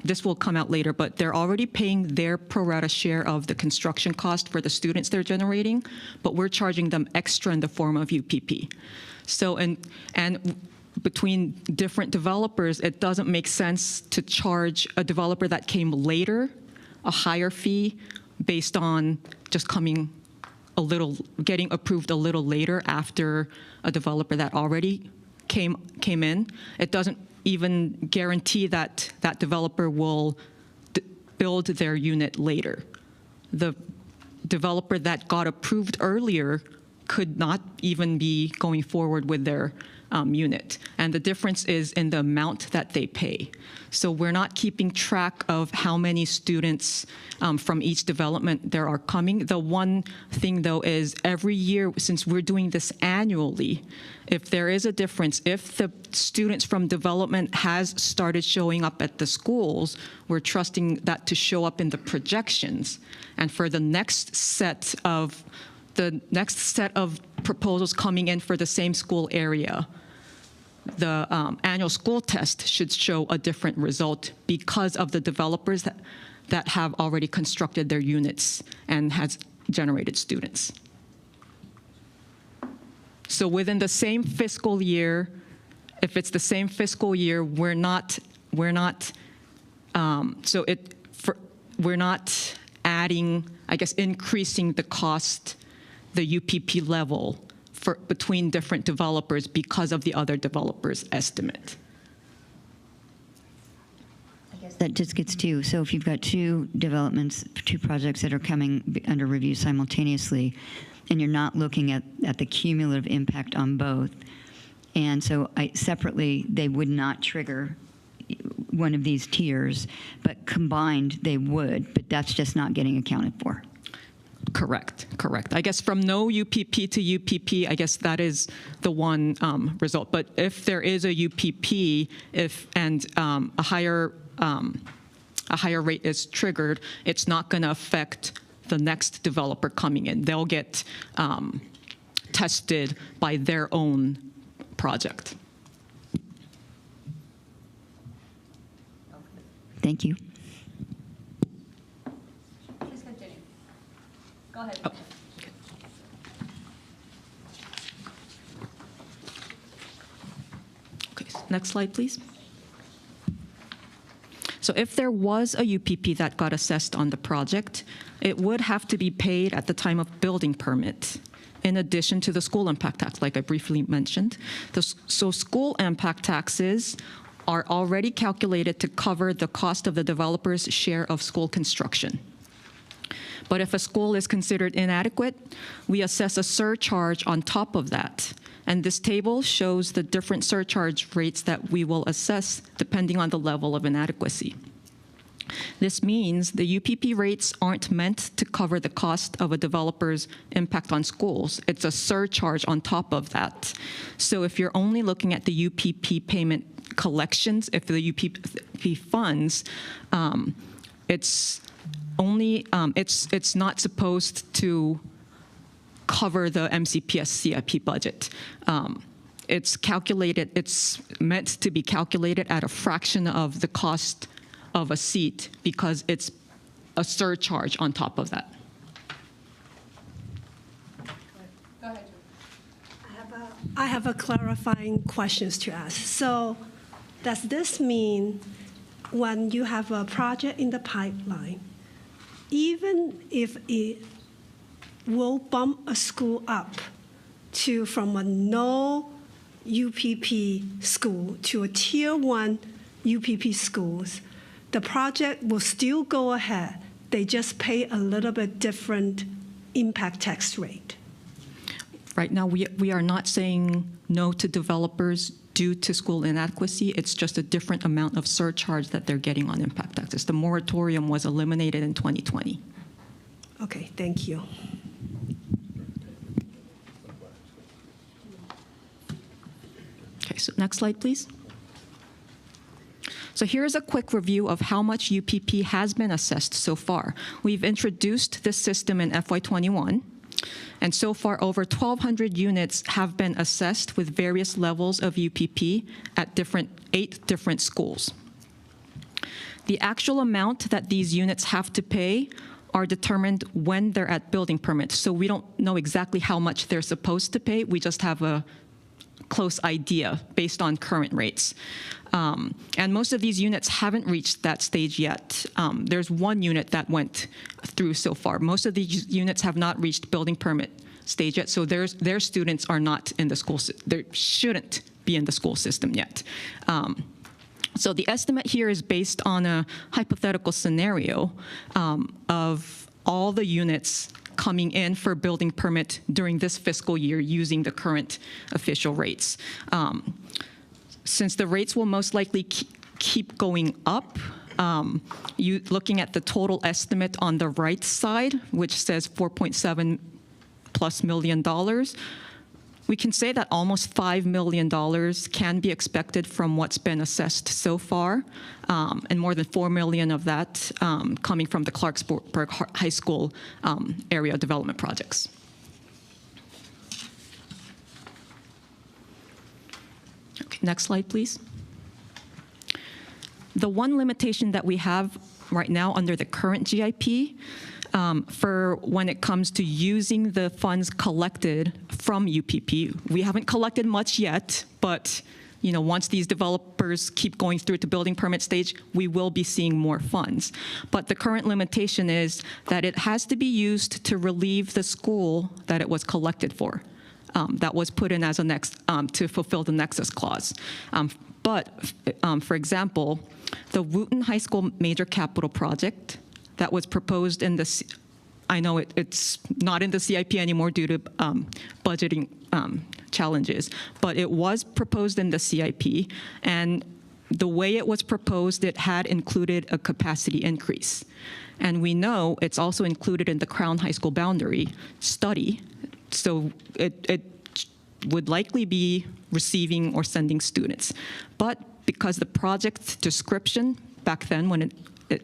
this will come out later, but they're already paying their pro rata share of the construction cost for the students they're generating, but we're charging them extra in the form of UPP. So, and between different developers, it doesn't make sense to charge a developer that came later a higher fee based on just getting approved a little later after a developer that already came in. It doesn't even guarantee that that developer will build their unit later. The developer that got approved earlier could not even be going forward with their unit. And the difference is in the amount that they pay. So we're not keeping track of how many students from each development there are coming. The one thing, though, is every year, since we're doing this annually, if there is a difference, if the students from development has started showing up at the schools, we're trusting that to show up in the projections. And for the next set of proposals coming in for the same school area, the annual school test should show a different result because of the developers that have already constructed their units and has generated students. So within the same fiscal year, if it's the same fiscal year, we're not adding, I guess, increasing the cost, the UPP level between different developers because of the other developers' estimate. I guess that just gets to, so if you've got two developments, two projects that are coming under review simultaneously, and you're not looking at the cumulative impact on both, and so separately, they would not trigger, one of these tiers, but combined they would, but that's just not getting accounted for. Correct. I guess from no UPP to UPP, I guess that is the one result. But if there is a UPP, and a higher rate is triggered, it's not going to affect the next developer coming in. They'll get tested by their own project. Thank you. Please continue. Go ahead. Oh. Okay, next slide, please. So if there was a UPP that got assessed on the project, it would have to be paid at the time of building permit, in addition to the school impact tax, like I briefly mentioned. So school impact taxes are already calculated to cover the cost of the developer's share of school construction. But if a school is considered inadequate, we assess a surcharge on top of that. And this table shows the different surcharge rates that we will assess depending on the level of inadequacy. This means the UPP rates aren't meant to cover the cost of a developer's impact on schools. It's a surcharge on top of that. So if you're only looking at the UPP payment collections, if the UPP funds, it's not supposed to cover the MCPS CIP budget. It's meant to be calculated at a fraction of the cost of a seat because it's a surcharge on top of that. Go ahead. I have a clarifying questions to ask. So does this mean when you have a project in the pipeline, even if it will bump a school up from a no UPP school to a tier 1 UPP schools, the project will still go ahead. They just pay a little bit different impact tax rate? Right now, we are not saying no to developers due to school inadequacy. It's just a different amount of surcharge that they're getting on impact taxes. The moratorium was eliminated in 2020. Okay, thank you. Okay, so next slide, please. So here's a quick review of how much UPP has been assessed so far. We've introduced this system in FY21, and so far over 1,200 units have been assessed with various levels of UPP at 8 different schools. The actual amount that these units have to pay are determined when they're at building permit. So we don't know exactly how much they're supposed to pay. We just have a close idea based on current rates. And most of these units haven't reached that stage yet. There's one unit that went through so far. Most of these units have not reached building permit stage yet, so their students are not in the school, they shouldn't be in the school system yet. So the estimate here is based on a hypothetical scenario of all the units coming in for building permit during this fiscal year using the current official rates. Since the rates will most likely keep going up, looking at the total estimate on the right side, which says $4.7+ million, we can say that almost $5 million can be expected from what's been assessed so far, and more than $4 million of that coming from the Clarksburg High School area development projects. Okay, next slide, please. The one limitation that we have right now under the current GIP for when it comes to using the funds collected from UPP, we haven't collected much yet, but once these developers keep going through to building permit stage, we will be seeing more funds. But the current limitation is that it has to be used to relieve the school that it was collected for. That was put in as a to fulfill the nexus clause. For example, the Wooten High School major capital project that was proposed in the, I know it's not in the CIP anymore due to budgeting challenges, but it was proposed in the CIP, and the way it was proposed, it had included a capacity increase. And we know it's also included in the Crown High School boundary study. So it would likely be receiving or sending students. But because the project description back then when it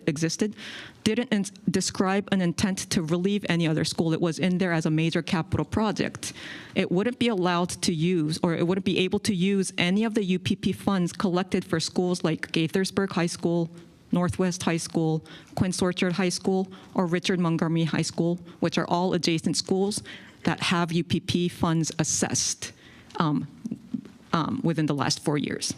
existed didn't describe an intent to relieve any other school, it was in there as a major capital project, it wouldn't be allowed to use, or it wouldn't be able to use any of the UPP funds collected for schools like Gaithersburg High School, Northwest High School, Quince Orchard High School, or Richard Montgomery High School, which are all adjacent schools that have UPP funds assessed within the last 4 years.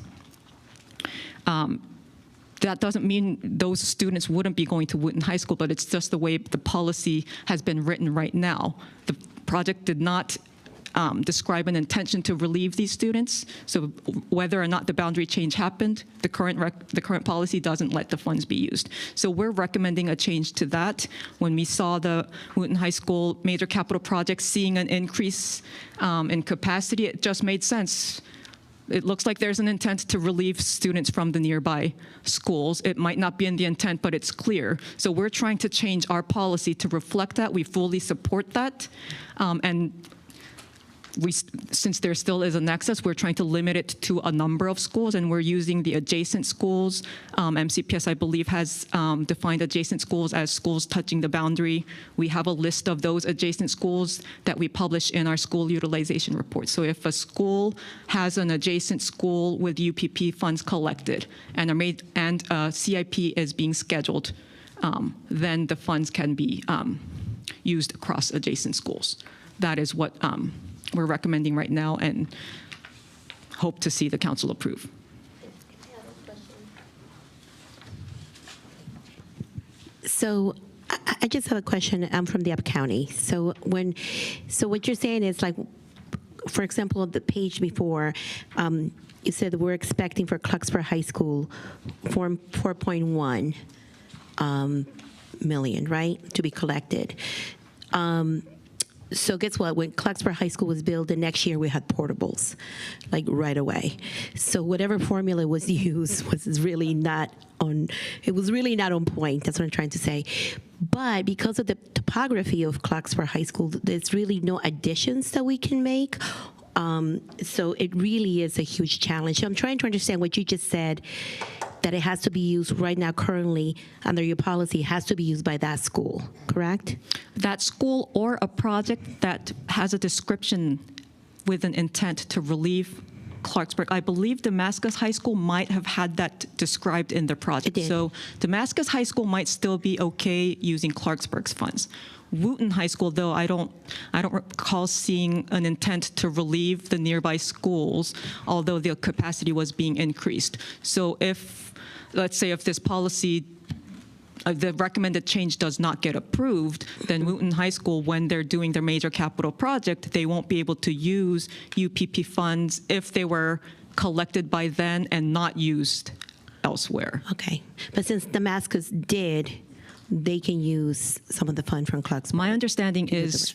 That doesn't mean those students wouldn't be going to Wooten High School, but it's just the way the policy has been written right now. The project did not describe an intention to relieve these students. So whether or not the boundary change happened, the current policy doesn't let the funds be used. So we're recommending a change to that. When we saw the Wooten High School major capital project seeing an increase in capacity, it just made sense. It looks like there's an intent to relieve students from the nearby schools. It might not be in the intent, but it's clear. So we're trying to change our policy to reflect that. We fully support that. And since there still is a nexus, we're trying to limit it to a number of schools, and we're using the adjacent schools. MCPS, I believe, has defined adjacent schools as schools touching the boundary. We have a list of those adjacent schools that we publish in our school utilization report. So if a school has an adjacent school with UPP funds collected and a CIP is being scheduled, then the funds can be used across adjacent schools. That is what we're recommending right now and hope to see the council approve. So I just have a question. I'm from the Up County. So what you're saying is, like, for example, the page before, you said we're expecting for Clarksburg High School 4.1 million, right, to be collected. So guess what? When Clarksburg High School was built, the next year we had portables, like right away. So whatever formula was used was really not on. It was really not on point. That's what I'm trying to say. But because of the topography of Clarksburg High School, there's really no additions that we can make. So it really is a huge challenge. So I'm trying to understand what you just said, that it has to be used right now currently under your policy, has to be used by that school, correct? That school or a project that has a description with an intent to relieve Clarksburg. I believe Damascus High School might have had that described in their project. So Damascus High School might still be okay using Clarksburg's funds. Wooten High School, though, I don't recall seeing an intent to relieve the nearby schools, although the capacity was being increased. So if, let's say, if this policy, the recommended change does not get approved, then Wooten High School, when they're doing their major capital project, they won't be able to use UPP funds if they were collected by then and not used elsewhere. Okay, but since Damascus did, they can use some of the fund from Clarksburg. My understanding is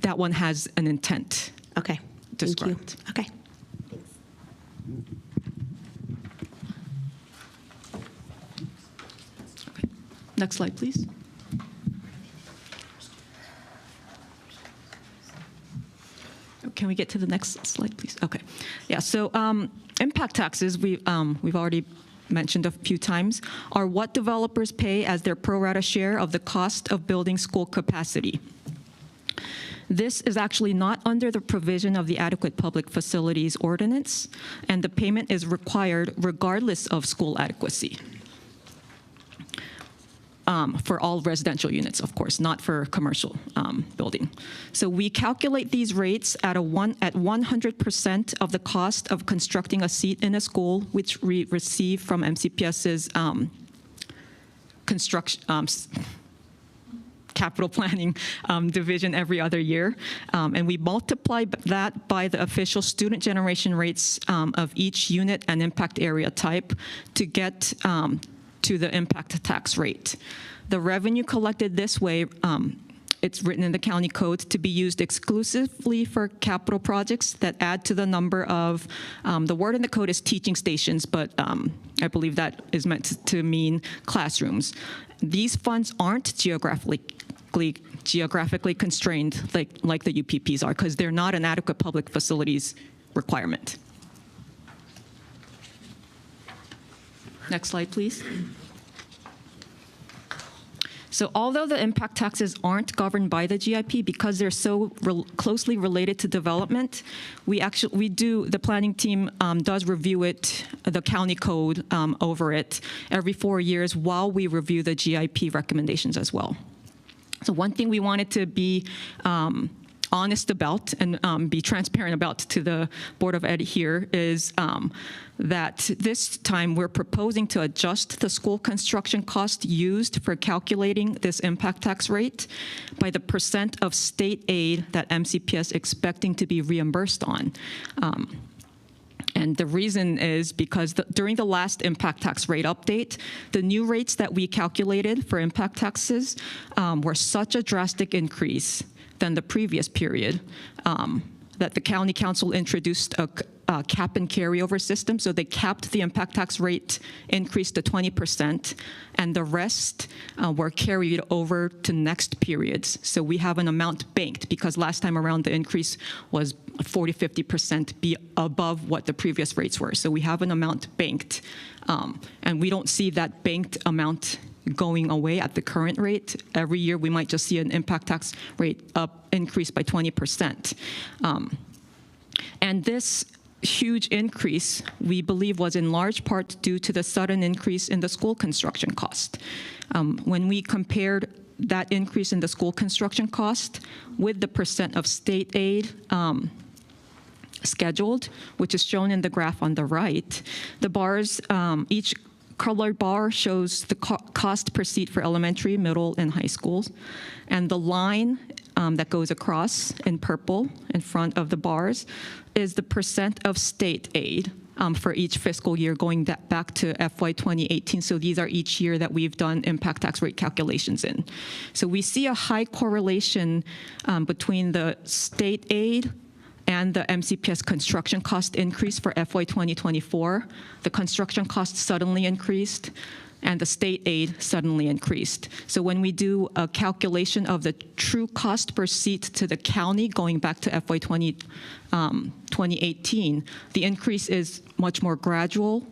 that one has an intent. Okay. Described. Thank you. Okay. Okay. Next slide, please. Can we get to the next slide, please? Okay. Yeah. So impact taxes, we've already mentioned a few times, are what developers pay as their pro rata share of the cost of building school capacity. This is actually not under the provision of the Adequate Public Facilities Ordinance, and the payment is required regardless of school adequacy. For all residential units, of course, not for commercial building. So we calculate these rates at 100% of the cost of constructing a seat in a school, which we receive from MCPS's capital planning division every other year. And we multiply that by the official student generation rates of each unit and impact area type to get to the impact tax rate. The revenue collected this way it's written in the county code to be used exclusively for capital projects that add to the number of, the word in the code is teaching stations, but I believe that is meant to mean classrooms. These funds aren't geographically constrained like the UPPs are, because they're not an adequate public facilities requirement. Next slide, please. So although the impact taxes aren't governed by the GIP, because they're so closely related to development, the planning team does review it, the county code over it every 4 years while we review the GIP recommendations as well. So one thing we wanted to be honest about and be transparent about to the Board of Ed here is that this time we're proposing to adjust the school construction cost used for calculating this impact tax rate by the percent of state aid that MCPS is expecting to be reimbursed on. And the reason is because during the last impact tax rate update, the new rates that we calculated for impact taxes were such a drastic increase than the previous period that the county council introduced a cap and carryover system. So they capped the impact tax rate increase to 20%, and the rest were carried over to next periods. So we have an amount banked, because last time around the increase was 40–50% above what the previous rates were. So we have an amount banked, and we don't see that banked amount going away at the current rate. Every year we might just see an impact tax rate increase by 20%. And this huge increase, we believe, was in large part due to the sudden increase in the school construction cost. When we compared that increase in the school construction cost with the percent of state aid scheduled, which is shown in the graph on the right, the bars, each colored bar shows the cost per seat for elementary, middle, and high schools. And the line that goes across in purple in front of the bars is the percent of state aid for each fiscal year going back to FY 2018. So these are each year that we've done impact tax rate calculations in. So we see a high correlation between the state aid and the MCPS construction cost increase for FY 2024. The construction cost suddenly increased, and the state aid suddenly increased. So when we do a calculation of the true cost per seat to the county going back to FY 2018, the increase is much more gradual,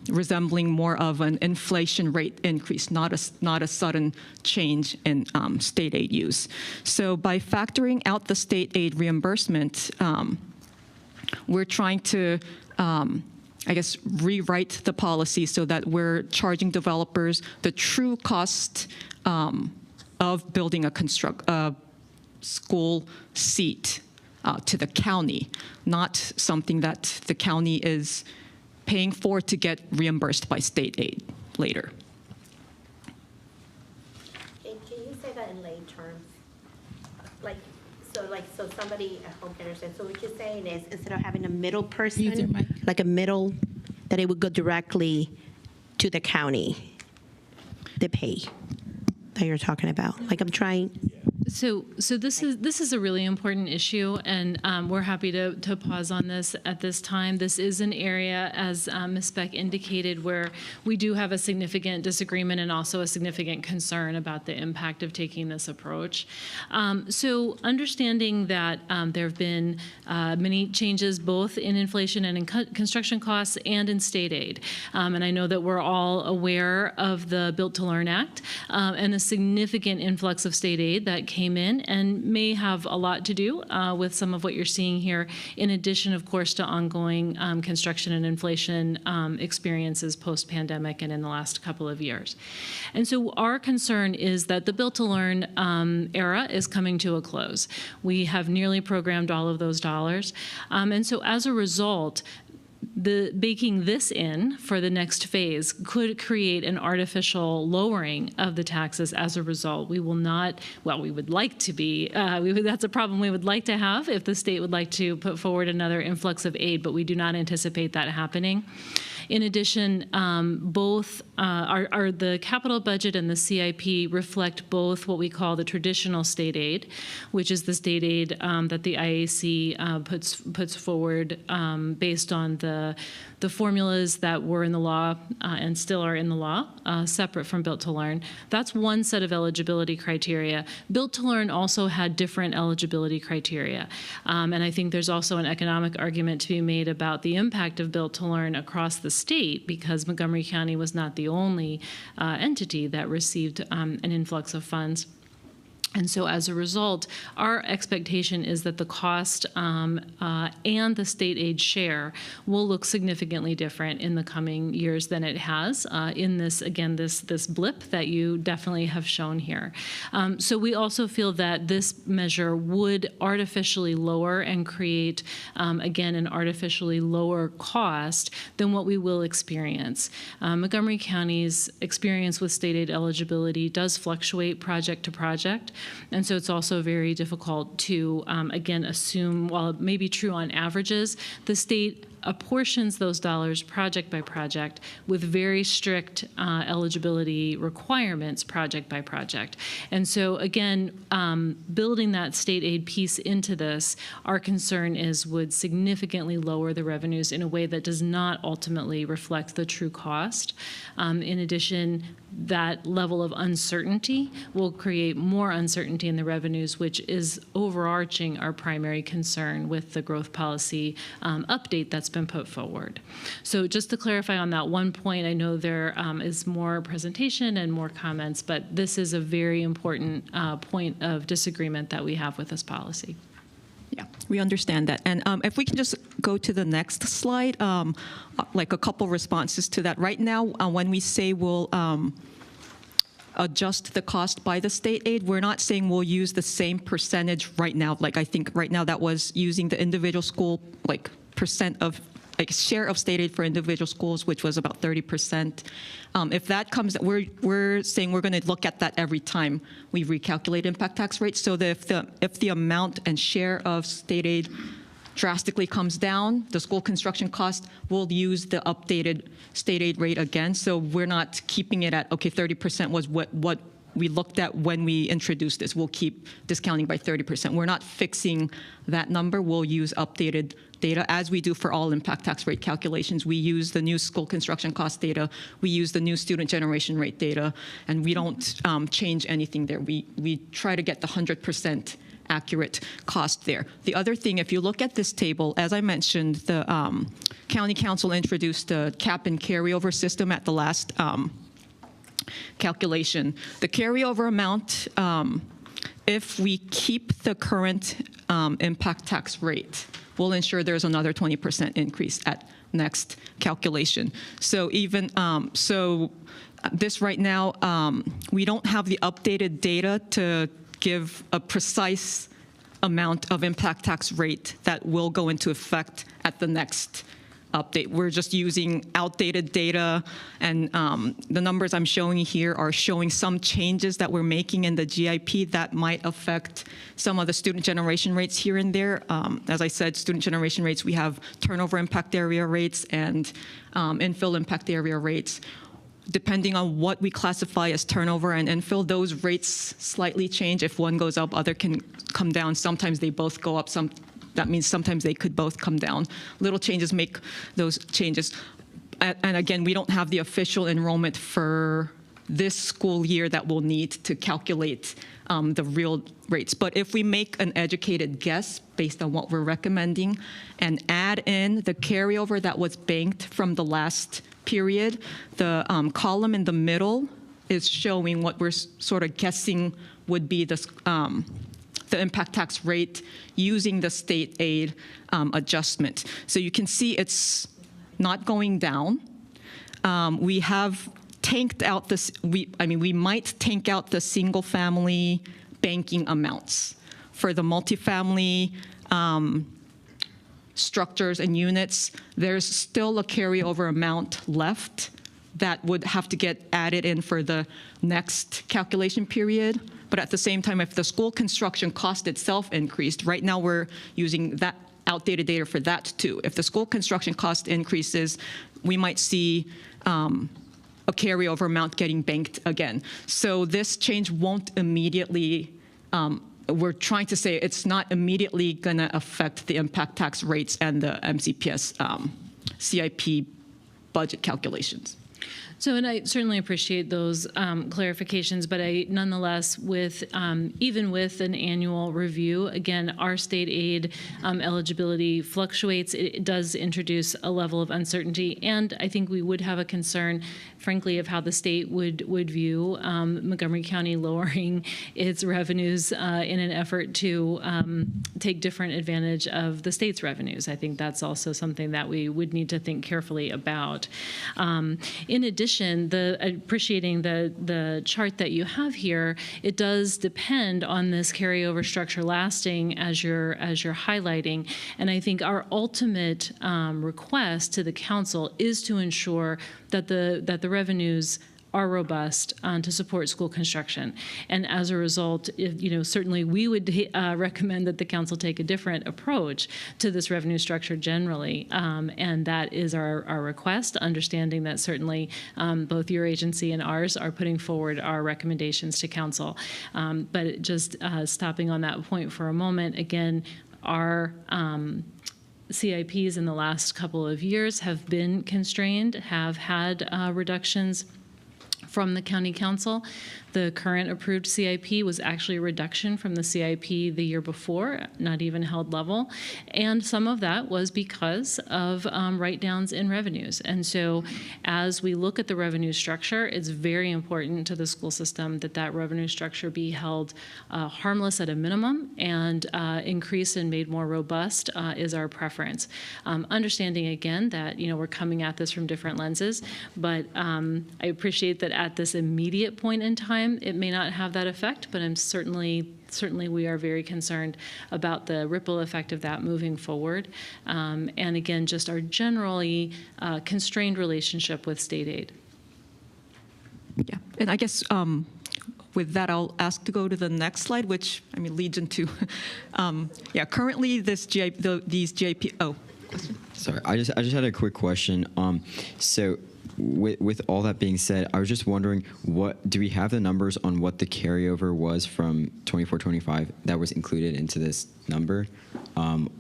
resembling more of an inflation rate increase, not a sudden change in state aid use. So by factoring out the state aid reimbursement, we're trying to rewrite the policy so that we're charging developers the true cost of building a school seat to the county, not something that the county is paying for to get reimbursed by state aid later. Can you say that in lay terms? So somebody at home can understand. So what you're saying is, instead of having a middle person, like a middle, that it would go directly to the county, the pay that you're talking about. Like, I'm trying. So this is a really important issue, and we're happy to pause on this at this time. This is an area, as Ms. Beck indicated, where we do have a significant disagreement and also a significant concern about the impact of taking this approach. So understanding that there have been many changes both in inflation and in construction costs and in state aid. And I know that we're all aware of the Built to Learn Act and the significant influx of state aid that came in and may have a lot to do with some of what you're seeing here, in addition, of course, to ongoing construction and inflation experiences post-pandemic and in the last couple of years. And so our concern is that the Built to Learn era is coming to a close. We have nearly programmed all of those dollars. And so as a result, baking this in for the next phase could create an artificial lowering of the taxes as a result. We will not, well, we would like to be, that's a problem we would like to have if the state would like to put forward another influx of aid, but we do not anticipate that happening. In addition, both the capital budget and the CIP reflect both what we call the traditional state aid, which is the state aid that the IAC puts forward based on the formulas that were in the law and still are in the law, separate from Built to Learn. That's one set of eligibility criteria. Built to Learn also had different eligibility criteria. And I think there's also an economic argument to be made about the impact of Built to Learn across the state, because Montgomery County was not the only entity that received an influx of funds. And so as a result, our expectation is that the cost and the state aid share will look significantly different in the coming years than it has in this, again, this blip that you definitely have shown here. So we also feel that this measure would artificially lower and create, again, an artificially lower cost than what we will experience. Montgomery County's experience with state aid eligibility does fluctuate project to project. And so it's also very difficult to, again, assume, while it may be true on averages, the state apportions those dollars project by project with very strict eligibility requirements project by project. And so again, building that state aid piece into this, our concern is would significantly lower the revenues in a way that does not ultimately reflect the true cost. In addition, that level of uncertainty will create more uncertainty in the revenues, which is overarching our primary concern with the growth policy update that's been put forward. So just to clarify on that one point, I know there is more presentation and more comments, but this is a very important point of disagreement that we have with this policy. Yeah, we understand that. And if we can just go to the next slide, like a couple responses to that. Right now, when we say we'll adjust the cost by the state aid, we're not saying we'll use the same percentage right now. Like I think right now that was using the individual school, like percent of, like share of state aid for individual schools, which was about 30%. If that comes, we're saying we're going to look at that every time we recalculate impact tax rates. So that if the amount and share of state aid drastically comes down, the school construction cost will use the updated state aid rate again. So we're not keeping it at, okay, 30% was what we looked at when we introduced this. We'll keep discounting by 30%. We're not fixing that number. We'll use updated data as we do for all impact tax rate calculations. We use the new school construction cost data. We use the new student generation rate data, and we don't change anything there. We try to get the 100% accurate cost there. The other thing, if you look at this table, as I mentioned, the County Council introduced the cap and carryover system at the last calculation. The carryover amount, if we keep the current impact tax rate, will ensure there's another 20% increase at next calculation. So even this right now, we don't have the updated data to give a precise amount of impact tax rate that will go into effect at the next update. We're just using outdated data, and the numbers I'm showing you here are showing some changes that we're making in the GIP that might affect some of the student generation rates here and there. As I said, student generation rates, we have turnover impact area rates and infill impact area rates. Depending on what we classify as turnover and infill, those rates slightly change. If one goes up, other can come down. Sometimes they both go up. That means sometimes they could both come down. Little changes make those changes. And again, we don't have the official enrollment for this school year that we'll need to calculate the real rates. But if we make an educated guess based on what we're recommending and add in the carryover that was banked from the last period, the column in the middle is showing what we're sort of guessing would be the impact tax rate using the state aid adjustment. So you can see it's not going down. We have tanked out this, we might tank out the single family banking amounts. For the multifamily structures and units, there's still a carryover amount left that would have to get added in for the next calculation period. But at the same time, if the school construction cost itself increased, right now we're using that outdated data for that too. If the school construction cost increases, we might see a carryover amount getting banked again. So this change won't immediately, we're trying to say it's not immediately going to affect the impact tax rates and the MCPS CIP budget calculations. So, and I certainly appreciate those clarifications, but I nonetheless, with even with an annual review, again, our state aid eligibility fluctuates. It does introduce a level of uncertainty, and I think we would have a concern, frankly, of how the state would view Montgomery County lowering its revenues in an effort to take different advantage of the state's revenues. I think that's also something that we would need to think carefully about. In addition, appreciating the chart that you have here, it does depend on this carryover structure lasting as you're highlighting. And I think our ultimate request to the council is to ensure that the revenues are robust to support school construction. And as a result, certainly we would recommend that the council take a different approach to this revenue structure generally. And that is our request, understanding that certainly both your agency and ours are putting forward our recommendations to council. But just stopping on that point for a moment, again, our CIPs in the last couple of years have been constrained, have had reductions from the county council. The current approved CIP was actually a reduction from the CIP the year before, not even held level. And some of that was because of write-downs in revenues. And so as we look at the revenue structure, it's very important to the school system that that revenue structure be held harmless at a minimum, and increased and made more robust is our preference. Understanding again that we're coming at this from different lenses, but I appreciate that at this immediate point in time, it may not have that effect, but I'm certainly we are very concerned about the ripple effect of that moving forward. And again, just our generally constrained relationship with state aid. Yeah, and I guess with that, I'll ask to go to the next slide, which leads into, currently these GIP. Oh, question. Sorry, I just had a quick question. So. With all that being said, I was just wondering, do we have the numbers on what the carryover was from 24-25 that was included into this number?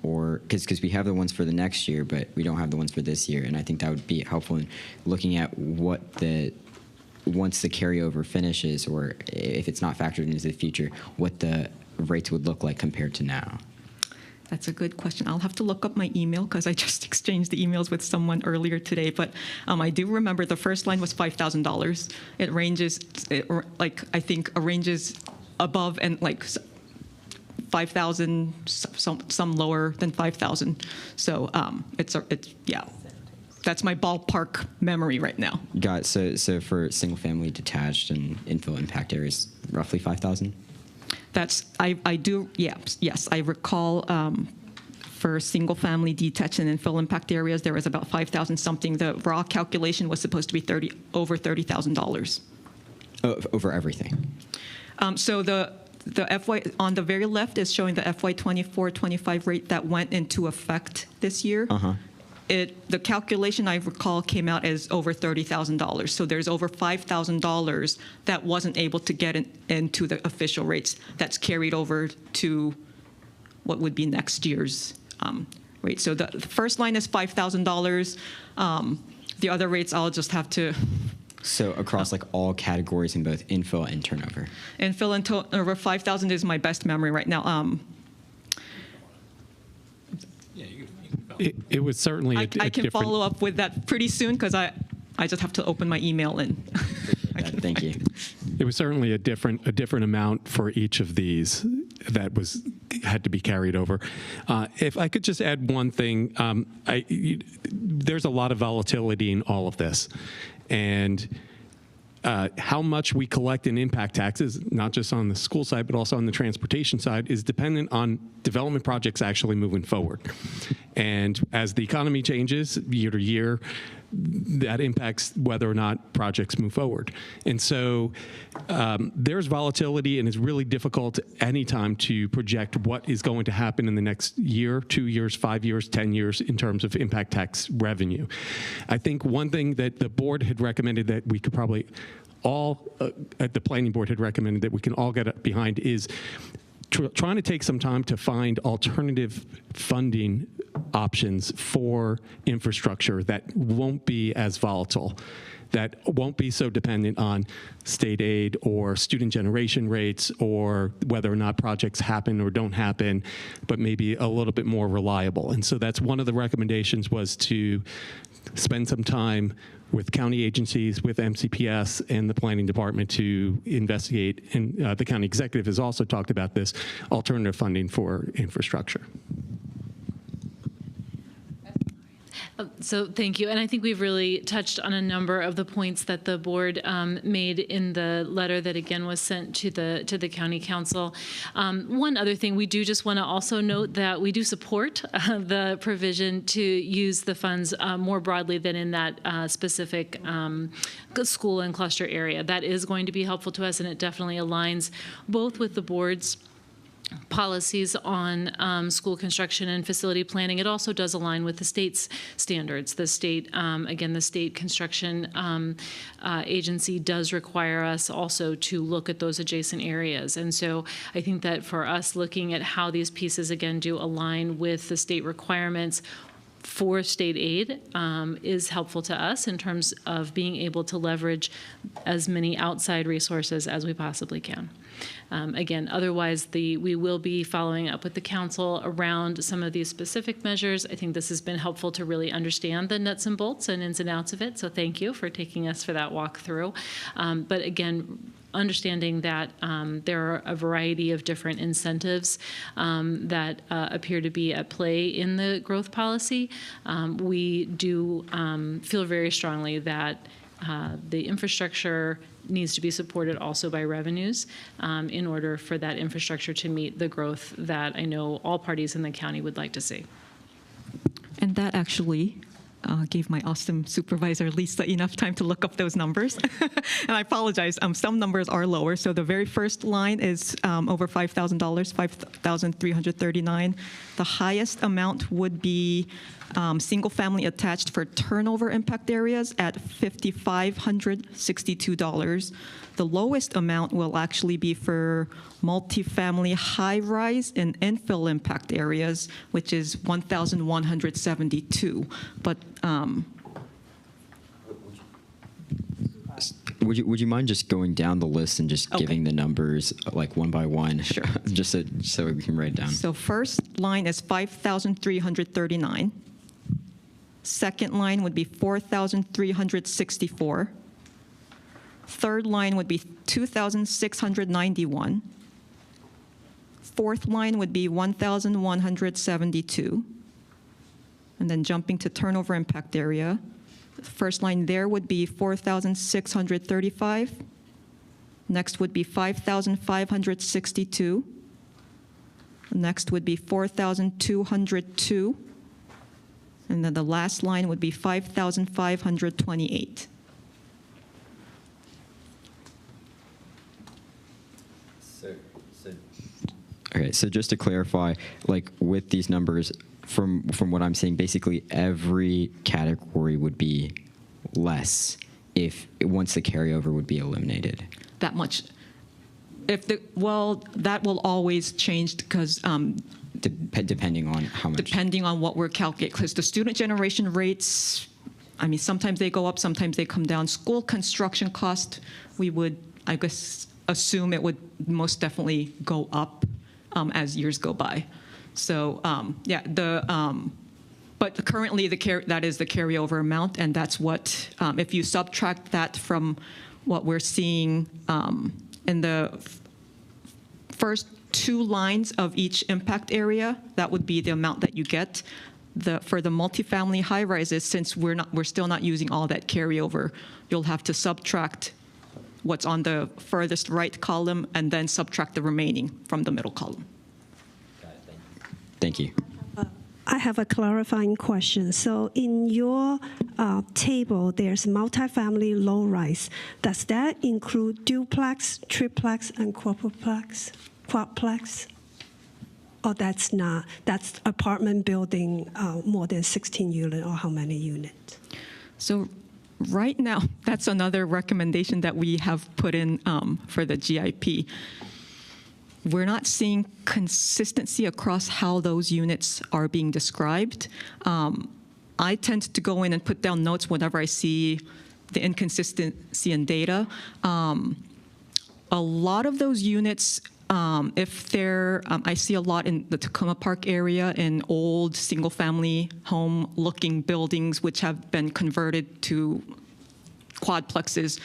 Or because we have the ones for the next year, but we don't have the ones for this year, and I think that would be helpful in looking at what once the carryover finishes, or if it's not factored into the future, what the rates would look like compared to now. That's a good question. I'll have to look up my email because I just exchanged the emails with someone earlier today. But I do remember the first line was $5,000. It ranges, I think, ranges above and 5,000, some lower than 5,000. So yeah. That's my ballpark memory right now. Got it. So for single family detached and infill impact areas, roughly 5,000? Yes, I recall for single-family detached and infill impact areas, there was about 5,000 something. The raw calculation was supposed to be over $30,000. Over everything. So the FY on the very left is showing the FY 24-25 rate that went into effect this year. The calculation I recall came out as over $30,000. So there's over $5,000 that wasn't able to get into the official rates. That's carried over to what would be next year's rate. So the first line is $5,000. The other rates I'll just have to. So across all categories in both infill and turnover. Infill and turnover, 5,000 is my best memory right now. It was certainly I can follow up with that pretty soon because I just have to open my email and. Thank you. It was certainly a different amount for each of these that had to be carried over. If I could just add one thing, there's a lot of volatility in all of this, and how much we collect in impact taxes, not just on the school side, but also on the transportation side, is dependent on development projects actually moving forward. And as the economy changes year to year, that impacts whether or not projects move forward. And so there's volatility, and it's really difficult anytime to project what is going to happen in the next year, 2 years, 5 years, 10 years in terms of impact tax revenue. I think one thing that the board had recommended that we could probably all, at the planning board had recommended that we can all get behind is trying to take some time to find alternative funding options for infrastructure that won't be as volatile, that won't be so dependent on state aid or student generation rates or whether or not projects happen or don't happen, but maybe a little bit more reliable. And so that's one of the recommendations, was to spend some time with county agencies, with MCPS and the planning department to investigate, and the county executive has also talked about this, alternative funding for infrastructure. So thank you. And I think we've really touched on a number of the points that the board made in the letter that again was sent to the county council. One other thing, we do just want to also note that we do support the provision to use the funds more broadly than in that specific school and cluster area. That is going to be helpful to us, and it definitely aligns both with the board's policies on school construction and facility planning. It also does align with the state's standards. The state, again, the state construction agency does require us also to look at those adjacent areas. And so I think that for us, looking at how these pieces, again, do align with the state requirements for state aid is helpful to us in terms of being able to leverage as many outside resources as we possibly can. Again, otherwise, we will be following up with the council around some of these specific measures. I think this has been helpful to really understand the nuts and bolts and ins and outs of it, so thank you for taking us for that walk through. But again, understanding that there are a variety of different incentives that appear to be at play in the growth policy, we do feel very strongly that the infrastructure needs to be supported also by revenues in order for that infrastructure to meet the growth that I know all parties in the county would like to see. And that actually gave my awesome supervisor Lisa enough time to look up those numbers. And I apologize, some numbers are lower. So the very first line is over $5,000, $5,339. The highest amount would be single family attached for turnover impact areas at $5,562. The lowest amount will actually be for multifamily high-rise and infill impact areas, which is $1,172. But would you mind just going down the list and just giving the numbers like one by one? Sure. just so we can write it down. So first line is 5,339. Second line would be 4,364. Third line would be 2,691. Fourth line would be 1,172. And then jumping to turnover impact area, the first line there would be 4,635. Next would be 5,562. Next would be 4,202. And then the last line would be 5,528. Okay, so just to clarify, like with these numbers, from what I'm saying, basically every category would be less once the carryover would be eliminated. That much. That will always change because depending on how much. Depending on what we're calculating, because the student generation rates, I mean, sometimes they go up, sometimes they come down. School construction cost, we would, I guess, assume it would most definitely go up as years go by. So but currently that is the carryover amount, and that's what, if you subtract that from what we're seeing in the first two lines of each impact area, that would be the amount that you get. For the multifamily high rises, since we're still not using all that carryover, you'll have to subtract what's on the furthest right column and then subtract the remaining from the middle column. Thank you. I have a clarifying question. So in your table, there's multifamily low-rise. Does that include duplex, triplex, and quadplex? Or that's not? That's apartment building more than 16 units, or how many units? So right now, that's another recommendation that we have put in for the GIP. We're not seeing consistency across how those units are being described. I tend to go in and put down notes whenever I see the inconsistency in data. A lot of those units, if they're, I see a lot in the Tacoma Park area in old single-family home-looking buildings which have been converted to quadplexes,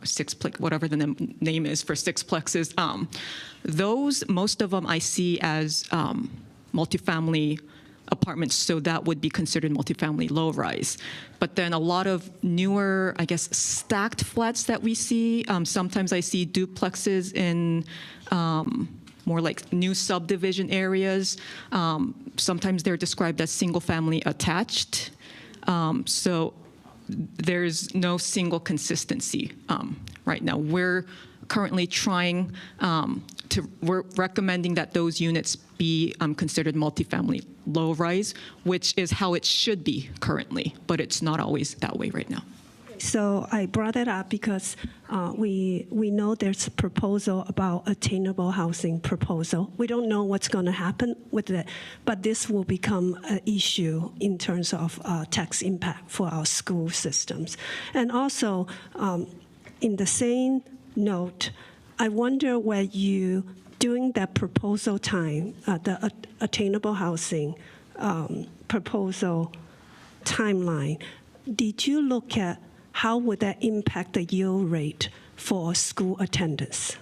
sixplex, whatever the name is for sixplexes. Those, most of them I see as multifamily apartments, so that would be considered multifamily low-rise. But then a lot of newer, I guess, stacked flats that we see, sometimes I see duplexes in more like new subdivision areas. Sometimes they're described as single-family attached. So there's no single consistency right now. We're currently trying we're recommending that those units be considered multifamily low-rise, which is how it should be currently, but it's not always that way right now. So I brought it up because we know there's a proposal about attainable housing proposal. We don't know what's going to happen with it, but this will become an issue in terms of tax impact for our school systems. And also, in the same note, I wonder where you, during that proposal time, the attainable housing proposal timeline, did you look at how would that impact the yield rate for school attendance?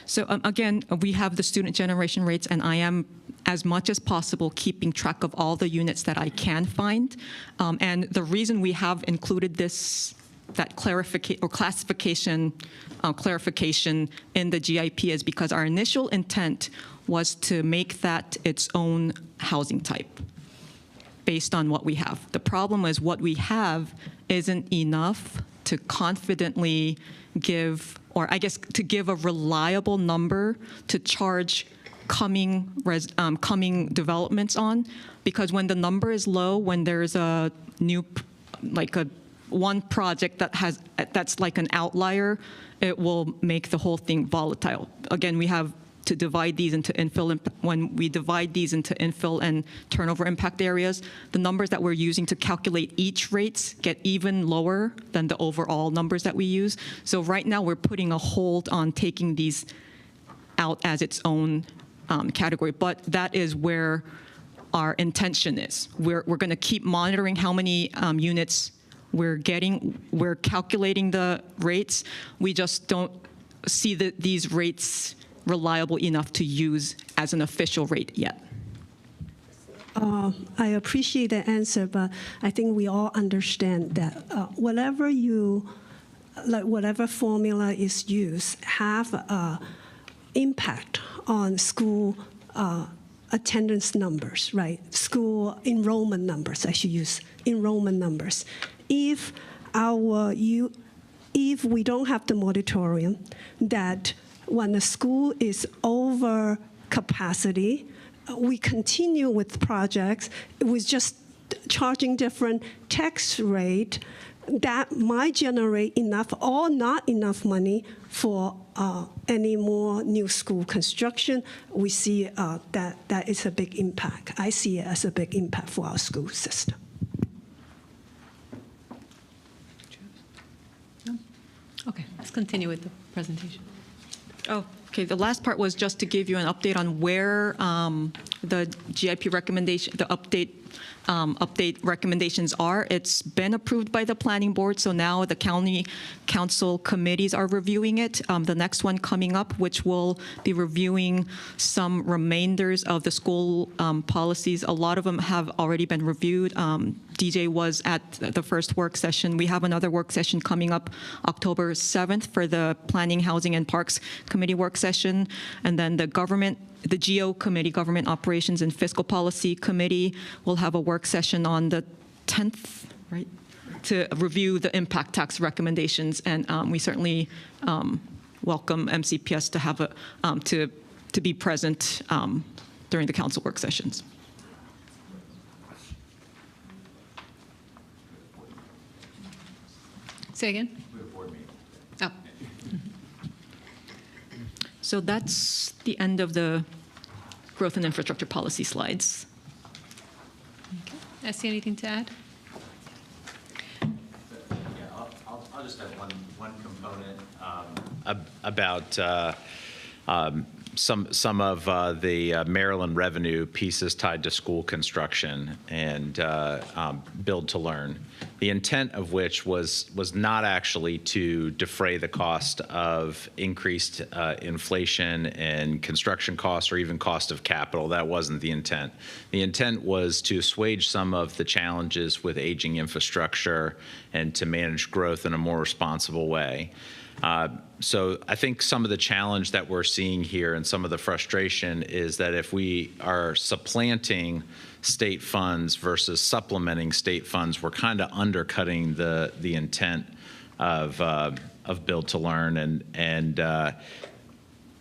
So again, we have the student generation rates, and I am, as much as possible, keeping track of all the units that I can find. And the reason we have included that classification in the GIP is because our initial intent was to make that its own housing type based on what we have. The problem is what we have isn't enough to confidently give, or I guess to give a reliable number to charge coming developments on, because when the number is low, when there's a new, like one project that's like an outlier, it will make the whole thing volatile. Again, we have to divide these into infill. When we divide these into infill and turnover impact areas, the numbers that we're using to calculate each rates get even lower than the overall numbers that we use. So right now we're putting a hold on taking these out as its own category, but that is where our intention is. We're going to keep monitoring how many units we're getting. We're calculating the rates. We just don't see these rates reliable enough to use as an official rate yet. I appreciate the answer, but I think we all understand that whatever formula is used have impact on school attendance numbers, right? School enrollment numbers. I should use enrollment numbers. If we don't have the moratorium, that when the school is over capacity, we continue with projects with just charging different tax rate that might generate enough or not enough money for any more new school construction. We see that is a big impact. I see it as a big impact for our school system. Okay, let's continue with the presentation. Oh, okay. The last part was just to give you an update on where the GIP recommendation, the update recommendations are. It's been approved by the planning board, so now the county council committees are reviewing it. The next one coming up, which will be reviewing some remainders of the school policies. A lot of them have already been reviewed. DJ was at the first work session. We have another work session coming up October 7th for the Planning, Housing, and Parks Committee work session. And then the GO Committee, Government Operations and Fiscal Policy Committee, will have a work session on the 10th, right, to review the impact tax recommendations. And we certainly welcome MCPS to have to be present during the council work sessions. Say again? Oh. So that's the end of the growth and infrastructure policy slides. I see anything to add? I'll just add one component about some of the Maryland revenue pieces tied to school construction and build to learn. The intent of which was not actually to defray the cost of increased inflation and construction costs or even cost of capital. That wasn't the intent. The intent was to assuage some of the challenges with aging infrastructure and to manage growth in a more responsible way. So I think some of the challenge that we're seeing here and some of the frustration is that if we are supplanting state funds versus supplementing state funds, we're kind of undercutting the intent of Build to Learn.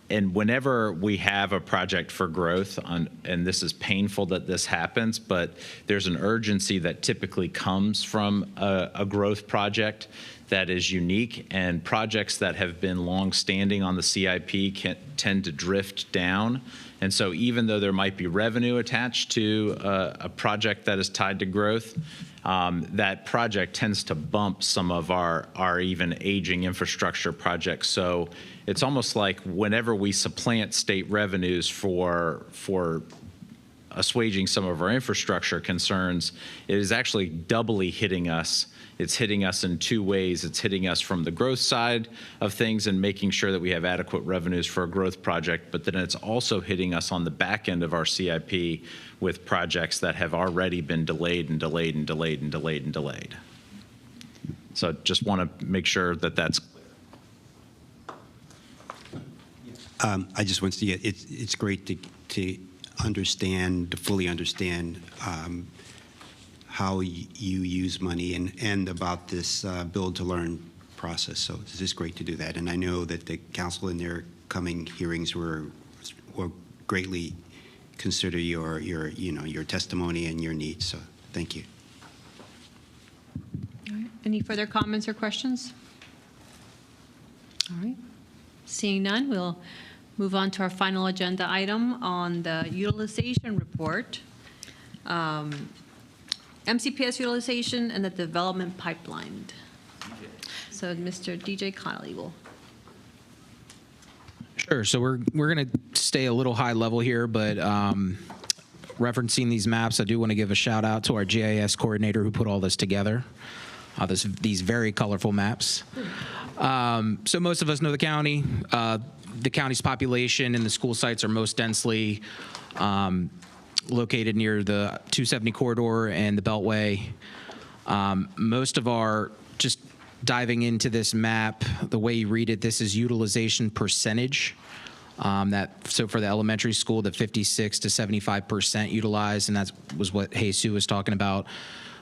And whenever we have a project for growth, and this is painful that this happens, but there's an urgency that typically comes from a growth project that is unique, and projects that have been long-standing on the CIP can tend to drift down. And so even though there might be revenue attached to a project that is tied to growth, that project tends to bump some of our even aging infrastructure projects. So it's almost like whenever we supplant state revenues for assuaging some of our infrastructure concerns, it is actually doubly hitting us. It's hitting us in two ways. It's hitting us from the growth side of things and making sure that we have adequate revenues for a growth project, but then it's also hitting us on the back end of our CIP with projects that have already been delayed and delayed and delayed and delayed and delayed. So just want to make sure that that's clear. I just want to see it's great to fully understand how you use money and about this Build to Learn process. So it's just great to do that. And I know that the council in their coming hearings will greatly consider your testimony and your needs. So thank you. All right. Any further comments or questions? All right. Seeing none, we'll move on to our final agenda item on the utilization report. MCPS utilization and the development pipeline. So Mr. DJ Connolly will. Sure. So we're going to stay a little high level here, but referencing these maps, I do want to give a shout out to our GIS coordinator who put all this together. These very colorful maps. So most of us know the county. The county's population and the school sites are most densely located near the 270 corridor and the Beltway. Most of our, just diving into this map, the way you read it, this is utilization percentage. So for the elementary school, the 56 to 75% utilized, and that was what Jesus was talking about.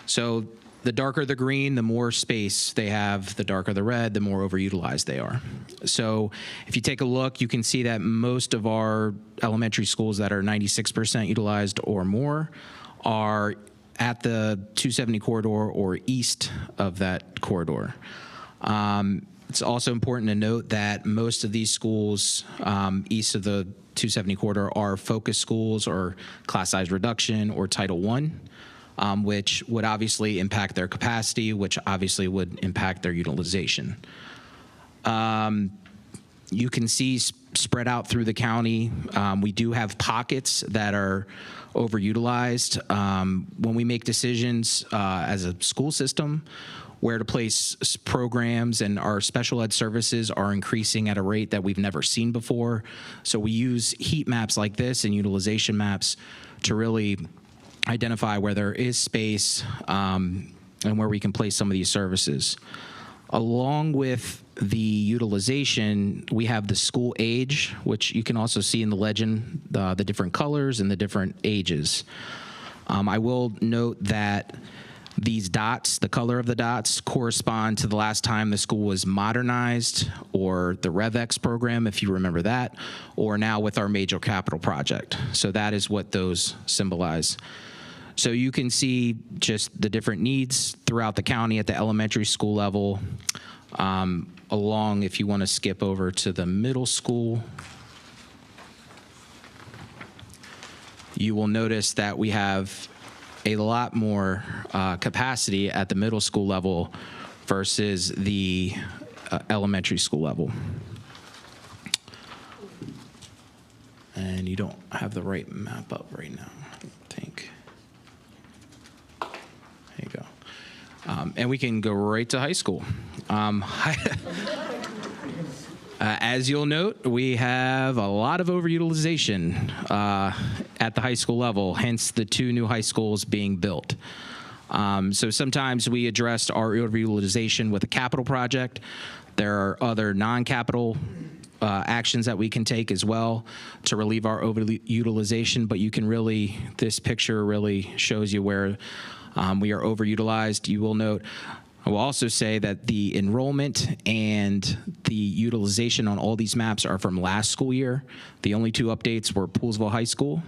So the darker the green, the more space they have. The darker the red, the more overutilized they are. So if you take a look, you can see that most of our elementary schools that are 96% utilized or more are at the 270 corridor or east of that corridor. It's also important to note that most of these schools east of the 270 corridor are focus schools or class size reduction or Title I. Which would obviously impact their capacity, which obviously would impact their utilization. You can see spread out through the county, we do have pockets that are overutilized. When we make decisions as a school system, where to place programs, and our special ed services are increasing at a rate that we've never seen before. So we use heat maps like this and utilization maps to really identify where there is space and where we can place some of these services. Along with the utilization, we have the school age, which you can also see in the legend, the different colors and the different ages. I will note that these dots, the color of the dots, correspond to the last time the school was modernized, or the RevX program, if you remember that, or now with our major capital project. So that is what those symbolize. So you can see just the different needs throughout the county at the elementary school level. Along, if you want to skip over to the middle school, you will notice that we have a lot more capacity at the middle school level versus the elementary school level. And you don't have the right map up right now, I think. There you go. And we can go right to high school. As you'll note, we have a lot of overutilization at the high school level, hence the 2 new high schools being built. So sometimes we addressed our overutilization with a capital project. There are other non-capital actions that we can take as well to relieve our overutilization, but you can really, this picture really shows you where we are overutilized. You will note, I will also say that the enrollment and the utilization on all these maps are from last school year. The only 2 updates were Poolsville High School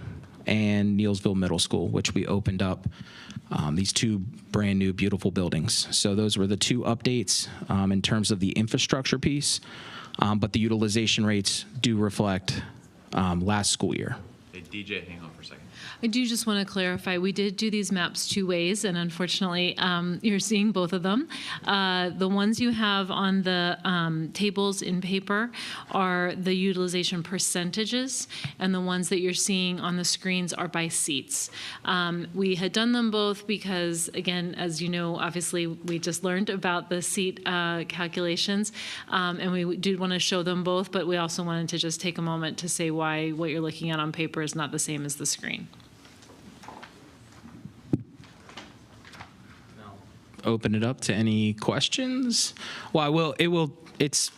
and Neelsville Middle School, which we opened up these 2 brand new beautiful buildings. So those were the 2 updates in terms of the infrastructure piece, but the utilization rates do reflect last school year. Hey, DJ, hang on for a second. I do just want to clarify, we did do these maps 2 ways, and unfortunately, you're seeing both of them. The ones you have on the tables in paper are the utilization percentages, and the ones that you're seeing on the screens are by seats. We had done them both because, again, as you know, obviously, we just learned about the seat calculations, and we did want to show them both, but we also wanted to just take a moment to say why what you're looking at on paper is not the same as the screen. Open it up to any questions. Well, it's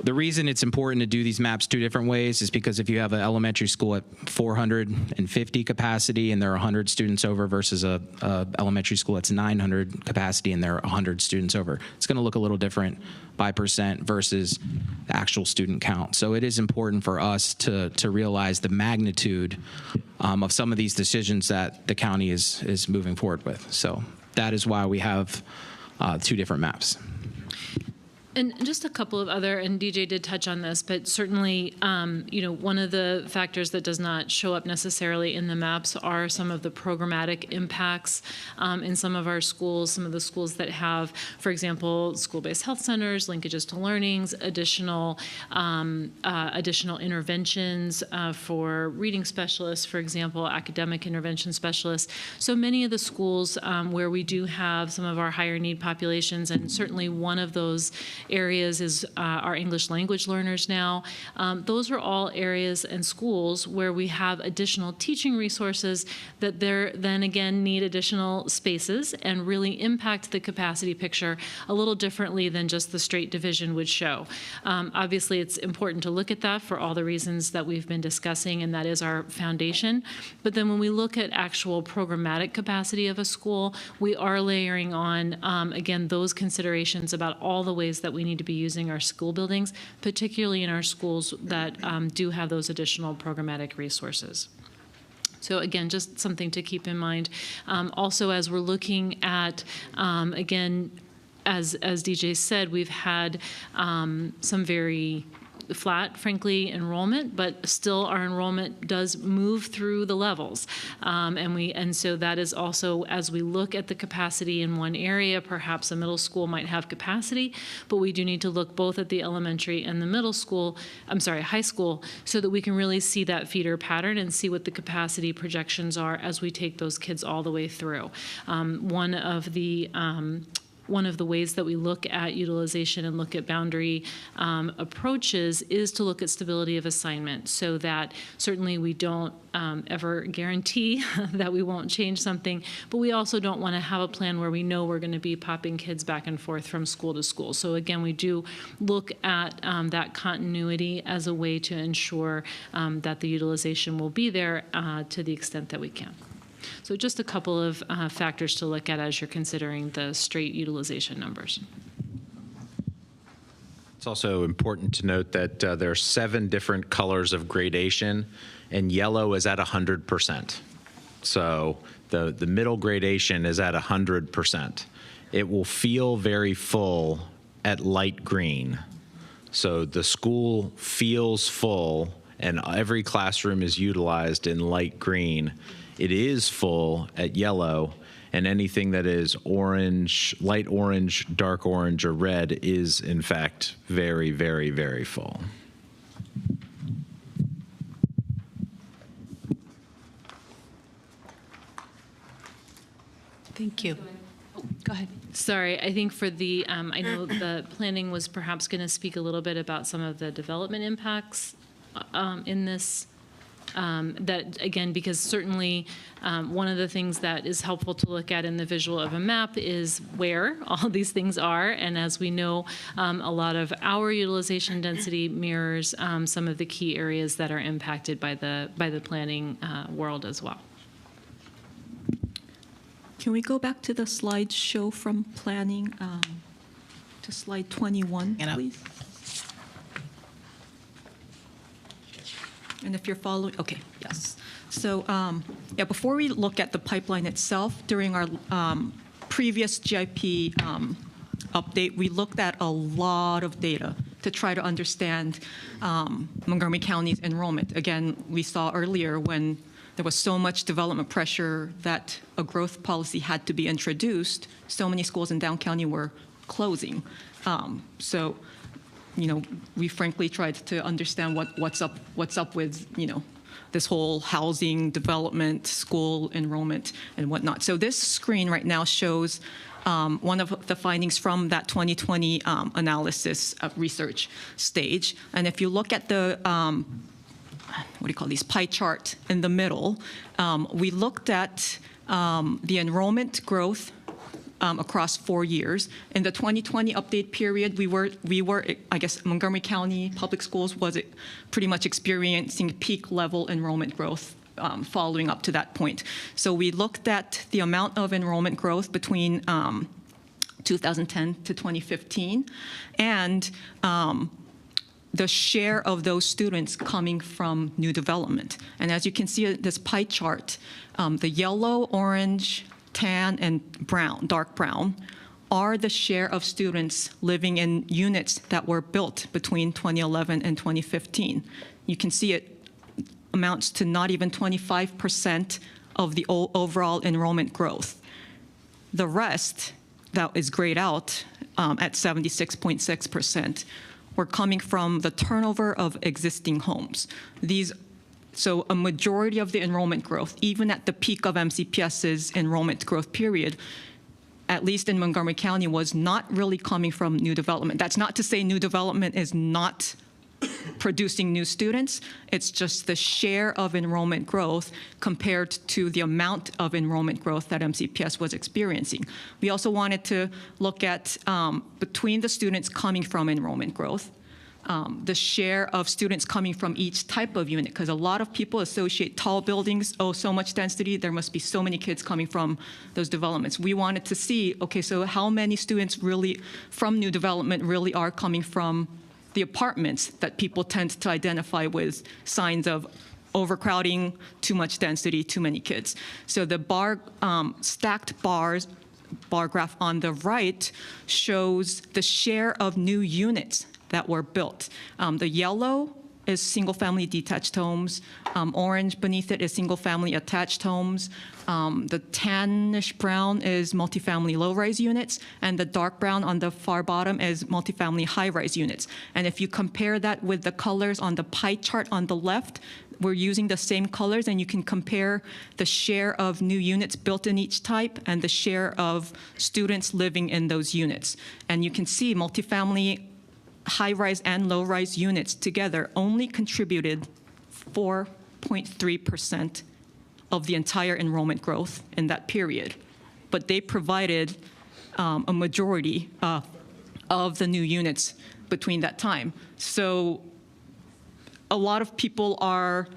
the reason it's important to do these maps 2 different ways is because if you have an elementary school at 450 capacity and there are 100 students over versus a elementary school that's 900 capacity and there are 100 students over, it's going to look a little different by percent versus the actual student count. So it is important for us to realize the magnitude of some of these decisions that the county is moving forward with. So that is why we have 2 different maps. And just a couple of other, and DJ did touch on this, but certainly, one of the factors that does not show up necessarily in the maps are some of the programmatic impacts in some of our schools, some of the schools that have, for example, school-based health centers, linkages to learnings, additional interventions for reading specialists, for example, academic intervention specialists. So many of the schools where we do have some of our higher need populations, and certainly one of those areas is our English language learners now. Those are all areas and schools where we have additional teaching resources that then again need additional spaces and really impact the capacity picture a little differently than just the straight division would show. Obviously, it's important to look at that for all the reasons that we've been discussing, and that is our foundation. But then when we look at actual programmatic capacity of a school, we are layering on, again, those considerations about all the ways that we need to be using our school buildings, particularly in our schools that do have those additional programmatic resources. So again, just something to keep in mind. Also, as we're looking at, again, as DJ said, we've had some very flat, frankly, enrollment, but still our enrollment does move through the levels. And so that is also, as we look at the capacity in one area, perhaps a middle school might have capacity, but we do need to look both at the elementary and the high school, so that we can really see that feeder pattern and see what the capacity projections are as we take those kids all the way through. One of the one of the ways that we look at utilization and look at boundary approaches is to look at stability of assignment, so that certainly we don't ever guarantee that we won't change something, but we also don't want to have a plan where we know we're going to be popping kids back and forth from school to school. So again, we do look at that continuity as a way to ensure that the utilization will be there to the extent that we can. So just a couple of factors to look at as you're considering the straight utilization numbers. It's also important to note that there are 7 different colors of gradation, and yellow is at 100%. So the middle gradation is at 100%. It will feel very full at light green. So the school feels full, and every classroom is utilized in light green. It is full at yellow, and anything that is orange, light orange, dark orange, or red is, in fact, very, very, very full. Thank you. Go ahead. Sorry, I think for the, I know the planning was perhaps going to speak a little bit about some of the development impacts in this. That, again, because certainly one of the things that is helpful to look at in the visual of a map is where all these things are. And as we know, a lot of our utilization density mirrors some of the key areas that are impacted by the planning world as well. Can we go back to the slideshow from planning to slide 21, please? And if you're following, okay, yes. So yeah, before we look at the pipeline itself, during our previous GIP update, we looked at a lot of data to try to understand Montgomery County's enrollment. Again, we saw earlier when there was so much development pressure that a growth policy had to be introduced, so many schools in Down County were closing. So, you know, we frankly tried to understand what's up with, you know, this whole housing development, school enrollment, and whatnot. So this screen right now shows one of the findings from that 2020 analysis research stage. And if you look at the what do you call these pie chart in the middle, we looked at the enrollment growth across 4 years. In the 2020 update period, we were, I guess, Montgomery County Public Schools was pretty much experiencing peak level enrollment growth following up to that point. So we looked at the amount of enrollment growth between 2010 to 2015, and the share of those students coming from new development. And as you can see in this pie chart, the yellow, orange, tan, and brown, dark brown, are the share of students living in units that were built between 2011 and 2015. You can see it amounts to not even 25% of the overall enrollment growth. The rest that is grayed out at 76.6% were coming from the turnover of existing homes. So a majority of the enrollment growth, even at the peak of MCPS's enrollment growth period, at least in Montgomery County, was not really coming from new development. That's not to say new development is not producing new students. It's just the share of enrollment growth compared to the amount of enrollment growth that MCPS was experiencing. We also wanted to look at between the students coming from enrollment growth, the share of students coming from each type of unit, because a lot of people associate tall buildings, oh, so much density, there must be so many kids coming from those developments. We wanted to see, okay, so how many students really from new development really are coming from the apartments that people tend to identify with signs of overcrowding, too much density, too many kids. So the stacked bar graph on the right shows the share of new units that were built. The yellow is single-family detached homes. Orange beneath it is single-family attached homes. The tannish brown is multifamily low-rise units, and the dark brown on the far bottom is multifamily high-rise units. And if you compare that with the colors on the pie chart on the left, we're using the same colors, and you can compare the share of new units built in each type and the share of students living in those units. And you can see multifamily high-rise and low-rise units together only contributed 4.3% of the entire enrollment growth in that period. But they provided a majority of the new units between that time. So a lot of people are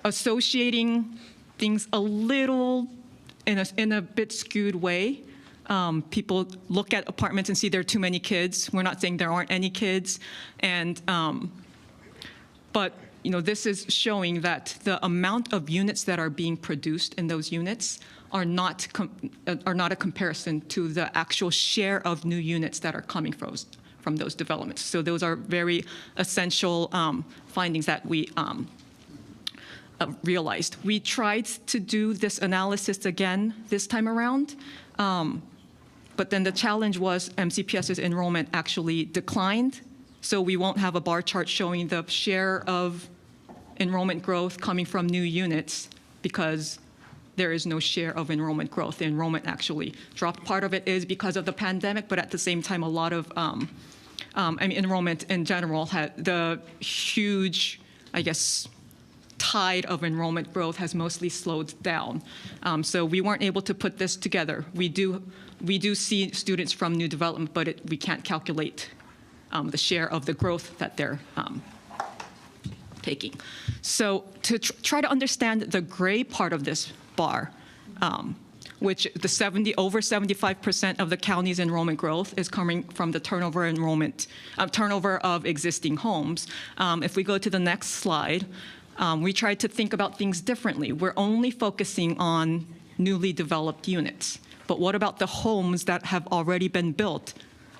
associating things a little in a bit skewed way. People look at apartments and see there are too many kids. We're not saying there aren't any kids, and but this is showing that the amount of units that are being produced in those units are not a comparison to the actual share of new units that are coming from those developments. So those are very essential findings that we realized. We tried to do this analysis again this time around, but then the challenge was MCPS's enrollment actually declined, so we won't have a bar chart showing the share of enrollment growth coming from new units because there is no share of enrollment growth. The enrollment actually dropped. Part of it is because of the pandemic, but at the same time, a lot of enrollment in general had the huge, I guess, tide of enrollment growth has mostly slowed down. So we weren't able to put this together. We do see students from new development, but we can't calculate the share of the growth that they're taking. So to try to understand the gray part of this bar, which over 75% of the county's enrollment growth is coming from the turnover of existing homes. If we go to the next slide, we tried to think about things differently. We're only focusing on newly developed units. But what about the homes that have already been built?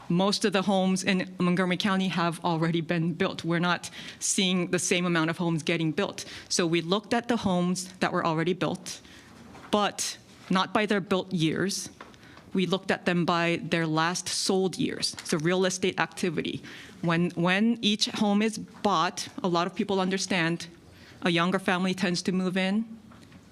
Most of the homes in Montgomery County have already been built. We're not seeing the same amount of homes getting built. So we looked at the homes that were already built, but not by their built years. We looked at them by their last sold years, so real estate activity. When each home is bought, a lot of people understand a younger family tends to move in,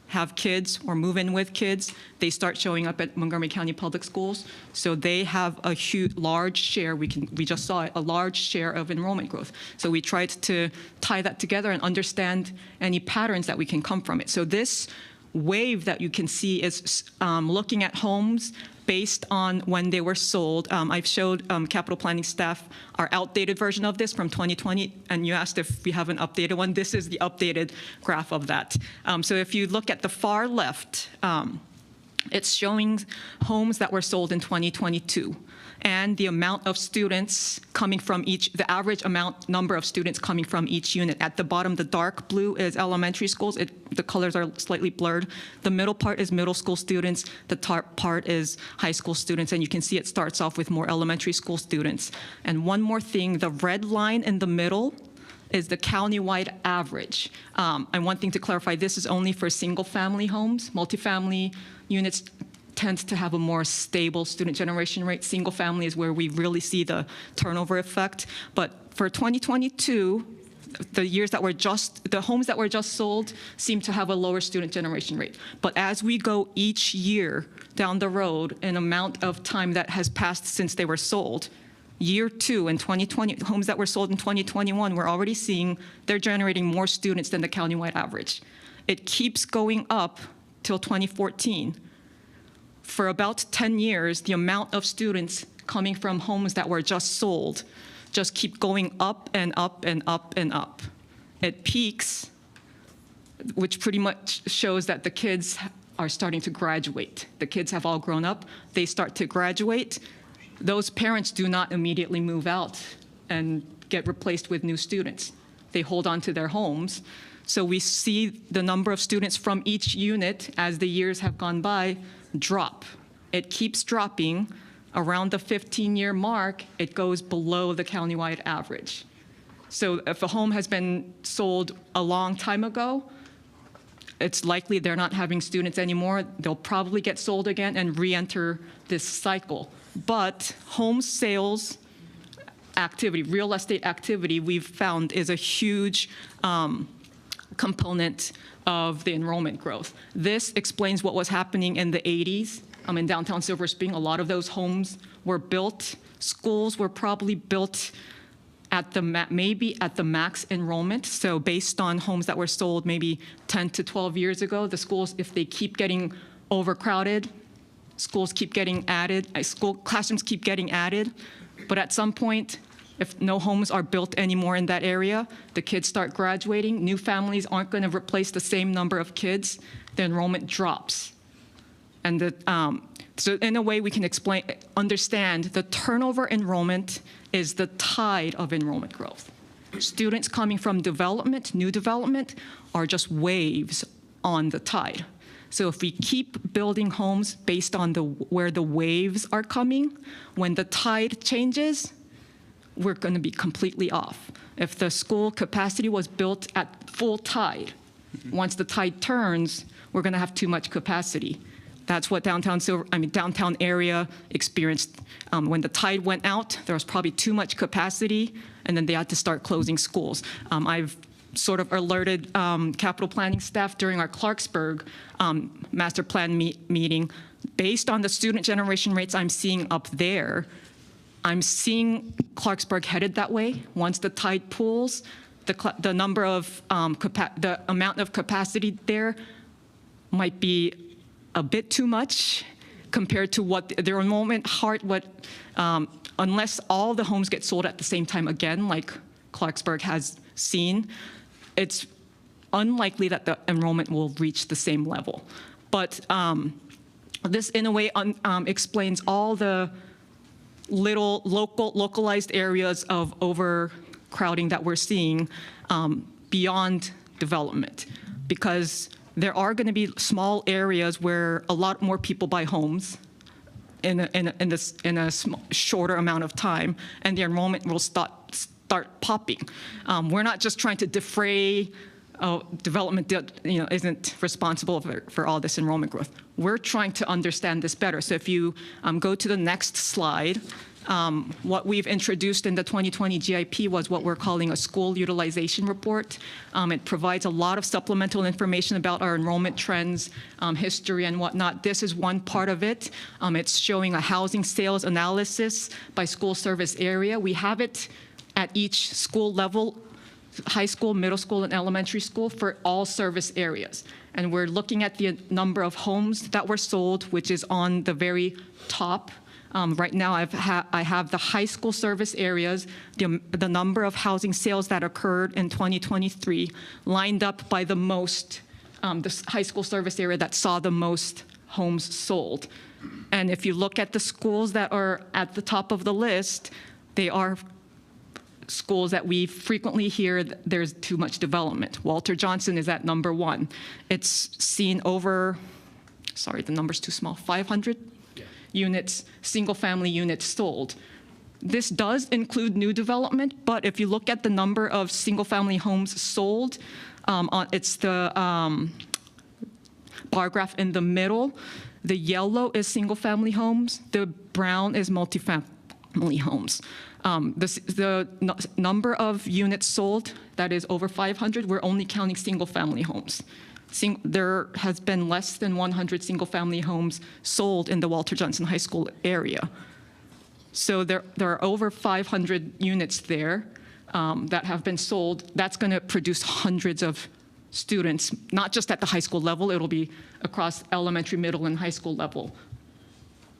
have kids, or move in with kids. They start showing up at Montgomery County Public Schools. So they have a large share, we just saw it, a large share of enrollment growth. So we tried to tie that together and understand any patterns that we can come from it. So this wave that you can see is looking at homes based on when they were sold. I've showed capital planning staff our outdated version of this from 2020, and you asked if we have an updated one. This is the updated graph of that. So if you look at the far left, it's showing homes that were sold in 2022 and the amount of students coming from the average number of students coming from each unit. At the bottom, the dark blue is elementary schools. The colors are slightly blurred. The middle part is middle school students. The top part is high school students. And you can see it starts off with more elementary school students. And one more thing, the red line in the middle is the countywide average. And one thing to clarify, this is only for single-family homes. Multifamily units tend to have a more stable student generation rate. Single family is where we really see the turnover effect. But for 2022, the homes that were just sold seem to have a lower student generation rate. But as we go each year down the road, an amount of time that has passed since they were sold, year 2 in 2020, homes that were sold in 2021, we're already seeing they're generating more students than the countywide average. It keeps going up till 2014. For about 10 years, the amount of students coming from homes that were just sold just keep going up and up and up and up. It peaks, which pretty much shows that the kids are starting to graduate. The kids have all grown up. They start to graduate. Those parents do not immediately move out and get replaced with new students. They hold on to their homes. So we see the number of students from each unit as the years have gone by drop. It keeps dropping. Around the 15-year mark, it goes below the countywide average. So if a home has been sold a long time ago, it's likely they're not having students anymore. They'll probably get sold again and re-enter this cycle. But home sales activity, real estate activity, we've found is a huge component of the enrollment growth. This explains what was happening in the 80s. In downtown Silver Spring, a lot of those homes were built. Schools were probably built at the maybe at the max enrollment. So based on homes that were sold maybe 10 to 12 years ago, the schools, if they keep getting overcrowded, schools keep getting added, classrooms keep getting added. But at some point, if no homes are built anymore in that area, the kids start graduating, new families aren't going to replace the same number of kids, the enrollment drops. And so in a way we can understand the turnover enrollment is the tide of enrollment growth. Students coming from development, new development, are just waves on the tide. So if we keep building homes based on where the waves are coming, when the tide changes, we're going to be completely off. If the school capacity was built at full tide, once the tide turns, we're going to have too much capacity. That's what downtown area experienced. When the tide went out, there was probably too much capacity, and then they had to start closing schools. I've sort of alerted capital planning staff during our Clarksburg master plan meeting. Based on the student generation rates I'm seeing up there, I'm seeing Clarksburg headed that way. Once the tide pools, the number of the amount of capacity there might be a bit too much compared to what their enrollment unless all the homes get sold at the same time again, like Clarksburg has seen, it's unlikely that the enrollment will reach the same level. But this, in a way, explains all the little localized areas of overcrowding that we're seeing beyond development, because there are going to be small areas where a lot more people buy homes in a shorter amount of time, and the enrollment will start popping. We're not just trying to defray development that isn't responsible for all this enrollment growth. We're trying to understand this better. So if you go to the next slide, what we've introduced in the 2020 GIP was what we're calling a school utilization report. It provides a lot of supplemental information about our enrollment trends, history, and whatnot. This is one part of it. It's showing a housing sales analysis by school service area. We have it at each school level, high school, middle school, and elementary school for all service areas. And we're looking at the number of homes that were sold, which is on the very top. Right now, I have the high school service areas, the number of housing sales that occurred in 2023, lined up by the most, the high school service area that saw the most homes sold. And if you look at the schools that are at the top of the list, they are schools that we frequently hear there's too much development. Walter Johnson is at number 1. It's seen over, sorry, the number's too small, 500 units, single-family units sold. This does include new development, but if you look at the number of single-family homes sold, it's the bar graph in the middle. The yellow is single-family homes. The brown is multifamily homes. The number of units sold, that is over 500, we're only counting single-family homes. There has been less than 100 single-family homes sold in the Walter Johnson High School area. So there are over 500 units there that have been sold. That's going to produce hundreds of students, not just at the high school level, it'll be across elementary, middle, and high school level.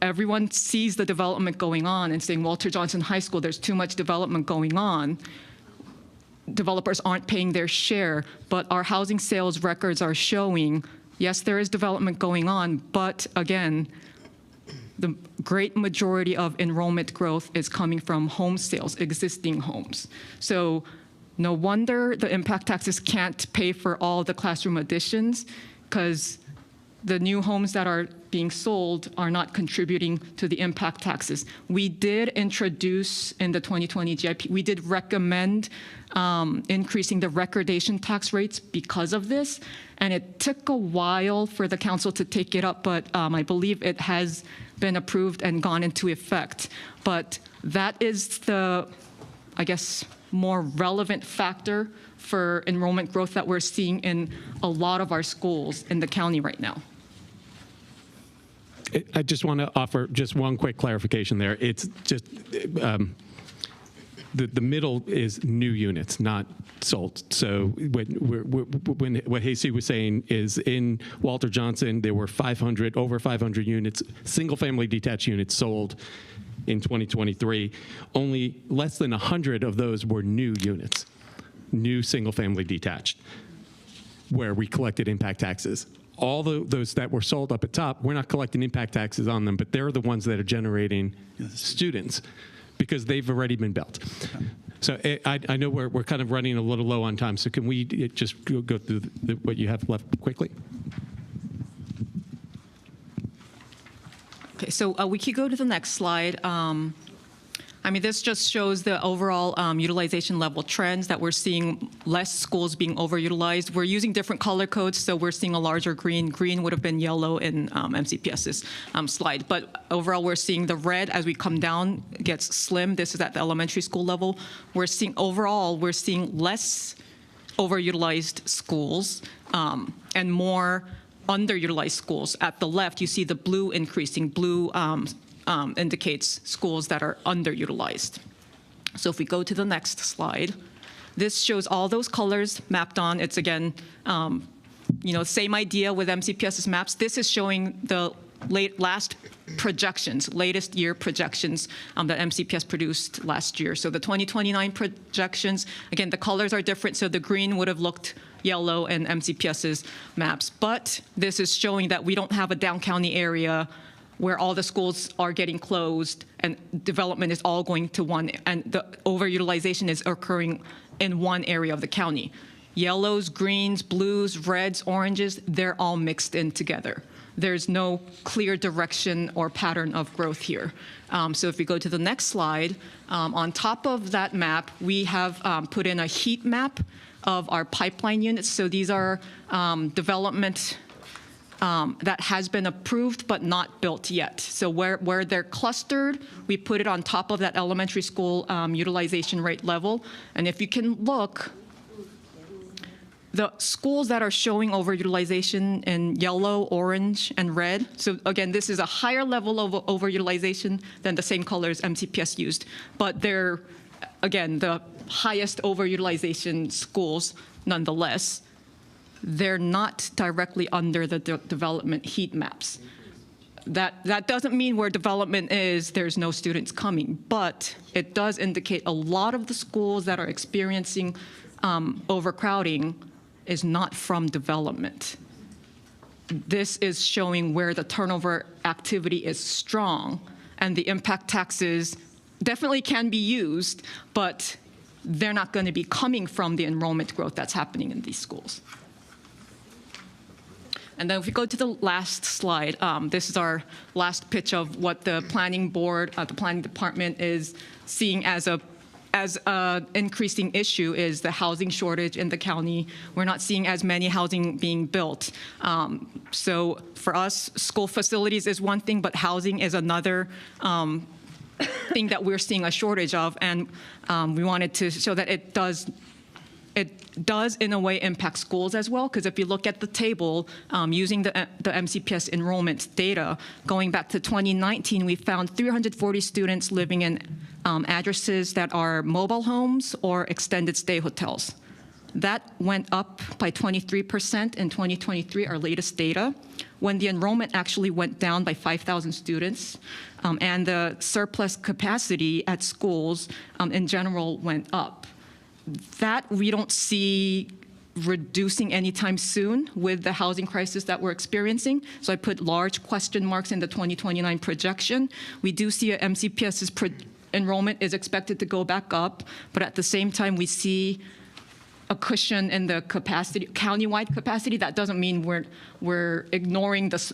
Everyone sees the development going on and saying, Walter Johnson High School, there's too much development going on. Developers aren't paying their share, but our housing sales records are showing, yes, there is development going on, but again, the great majority of enrollment growth is coming from home sales, existing homes. So no wonder the impact taxes can't pay for all the classroom additions, because the new homes that are being sold are not contributing to the impact taxes. We did introduce in the 2020 GIP, we did recommend increasing the recordation tax rates because of this, and it took a while for the council to take it up, but I believe it has been approved and gone into effect. But that is the, I guess, more relevant factor for enrollment growth that we're seeing in a lot of our schools in the county right now. I just want to offer just one quick clarification there. It's just the middle is new units, not sold. So when what Hasey was saying is in Walter Johnson, there were over 500 units, single-family detached units sold in 2023. Only less than 100 of those were new units, new single-family detached, where we collected impact taxes. All those that were sold up at top, we're not collecting impact taxes on them, but they're the ones that are generating students because they've already been built. So I know we're kind of running a little low on time, so can we just go through what you have left quickly? Okay, so we could go to the next slide. I mean, this just shows the overall utilization level trends that we're seeing less schools being overutilized. We're using different color codes, so we're seeing a larger green. Green would have been yellow in MCPS's slide. But overall, we're seeing the red as we come down gets slim. This is at the elementary school level. We're seeing overall, we're seeing less overutilized schools and more underutilized schools. At the left, you see the blue increasing. Blue indicates schools that are underutilized. So if we go to the next slide, this shows all those colors mapped on. It's again, same idea with MCPS's maps. This is showing the latest year projections that MCPS produced last year. So the 2029 projections, again, the colors are different. So the green would have looked yellow in MCPS's maps. But this is showing that we don't have a down county area where all the schools are getting closed and development is all going to one, and the overutilization is occurring in one area of the county. Yellows, greens, blues, reds, oranges, they're all mixed in together. There's no clear direction or pattern of growth here. So if we go to the next slide, on top of that map, we have put in a heat map of our pipeline units. So these are development that has been approved but not built yet. So where they're clustered, we put it on top of that elementary school utilization rate level. And if you can look, the schools that are showing overutilization in yellow, orange, and red, so again, this is a higher level of overutilization than the same colors MCPS used, but they're, again, the highest overutilization schools nonetheless. They're not directly under the development heat maps. That doesn't mean where development is, there's no students coming, but it does indicate a lot of the schools that are experiencing overcrowding is not from development. This is showing where the turnover activity is strong, and the impact taxes definitely can be used, but they're not going to be coming from the enrollment growth that's happening in these schools. And then if we go to the last slide, this is our last pitch of what the planning board, the planning department is seeing as an increasing issue is the housing shortage in the county. We're not seeing as many housing being built. So for us, school facilities is one thing, but housing is another thing that we're seeing a shortage of. And we wanted to show that it does in a way impact schools as well, because if you look at the table using the MCPS enrollment data, going back to 2019, we found 340 students living in addresses that are mobile homes or extended stay hotels. That went up by 23% in 2023, our latest data, when the enrollment actually went down by 5,000 students, and the surplus capacity at schools in general went up. That we don't see reducing anytime soon with the housing crisis that we're experiencing. So I put large question marks in the 2029 projection. We do see MCPS's enrollment is expected to go back up, but at the same time we see a cushion in the capacity, countywide capacity. That doesn't mean we're ignoring the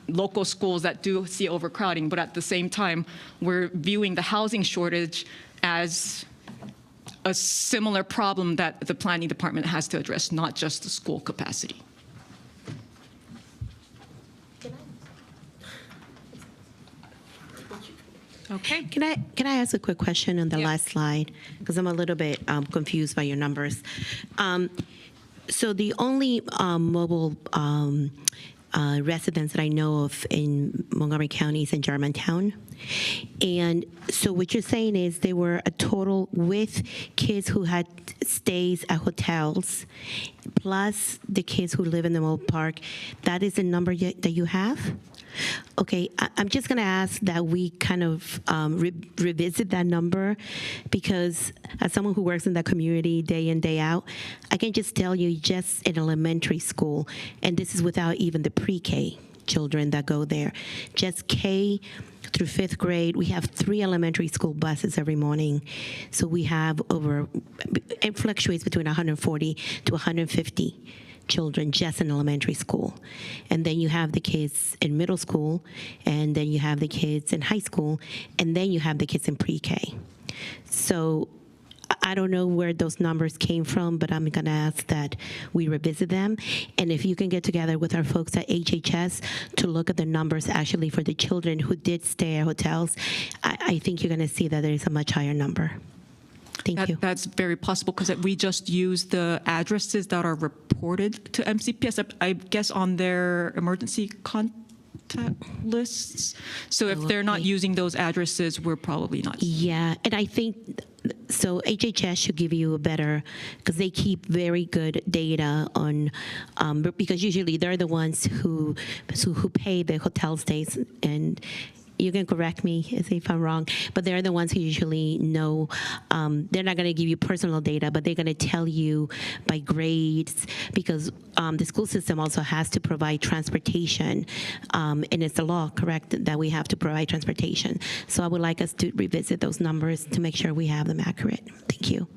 local schools that do see overcrowding, but at the same time, we're viewing the housing shortage as a similar problem that the planning department has to address, not just the school capacity. Okay. Can I ask a quick question on the last slide? Because I'm a little bit confused by your numbers. So the only mobile residents that I know of in Montgomery County is in Germantown. And so what you're saying is they were a total with kids who had stays at hotels, plus the kids who live in the mobile park. That is the number that you have? Okay, I'm just going to ask that we kind of revisit that number, because as someone who works in that community day in, day out, I can just tell you, just in elementary school, and this is without even the pre-K children that go there, just K through 5th grade, we have 3 elementary school buses every morning. So we have it fluctuates between 140 to 150 children just in elementary school. And then you have the kids in middle school, and then you have the kids in high school, and then you have the kids in pre-K. So I don't know where those numbers came from, but I'm going to ask that we revisit them. And if you can get together with our folks at HHS to look at the numbers actually for the children who did stay at hotels, I think you're going to see that there is a much higher number. Thank you. That's very possible, because we just use the addresses that are reported to MCPS, I guess, on their emergency contact lists. So if they're not using those addresses, we're probably not. Yeah, and I think, so HHS should give you a better, because they keep very good data on, because usually they're the ones who pay the hotel stays, and you can correct me if I'm wrong, but they're the ones who usually know. They're not going to give you personal data, but they're going to tell you by grades, because the school system also has to provide transportation, and it's the law, correct, that we have to provide transportation. So I would like us to revisit those numbers to make sure we have them accurate. Thank you.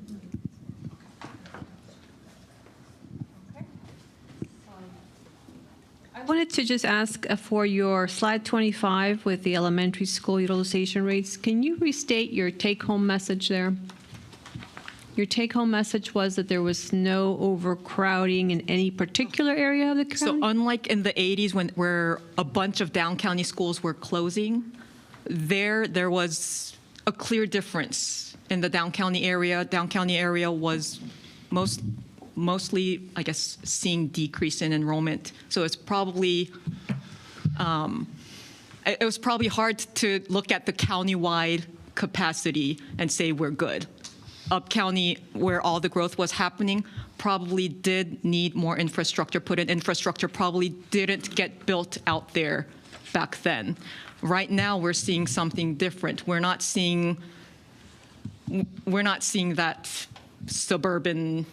I wanted to just ask for your slide 25 with the elementary school utilization rates. Can you restate your take-home message there? Your take-home message was that there was no overcrowding in any particular area of the county? So unlike in the 80s where a bunch of down county schools were closing, there was a clear difference in the down county area. Down county area was mostly, I guess, seeing decrease in enrollment. So it's probably, it was probably hard to look at the countywide capacity and say we're good. Up county, where all the growth was happening, probably did need more infrastructure put in. Infrastructure probably didn't get built out there back then. Right now, we're seeing something different. We're not seeing that suburban,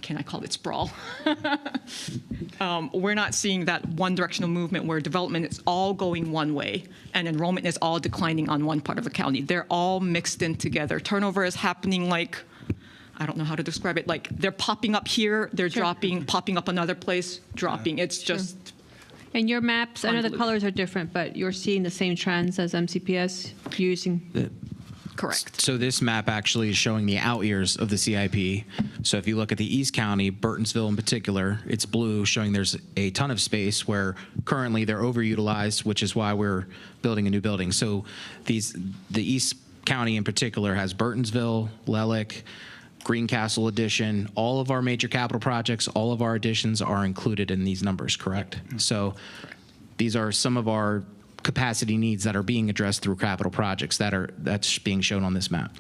can I call it sprawl? We're not seeing that one directional movement where development is all going one way and enrollment is all declining on one part of the county. They're all mixed in together. Turnover is happening like, I don't know how to describe it, like they're popping up here, they're dropping, popping up another place, dropping. It's just. And your maps, I know the colors are different, but you're seeing the same trends as MCPS using? Correct. So this map actually is showing the out years of the CIP. So if you look at the East County, Burtonsville in particular, it's blue, showing there's a ton of space where currently they're overutilized, which is why we're building a new building. So the East County in particular has Burtonsville, Lelick, Greencastle addition. All of our major capital projects, all of our additions are included in these numbers, correct? So these are some of our capacity needs that are being addressed through capital projects that's being shown on this map.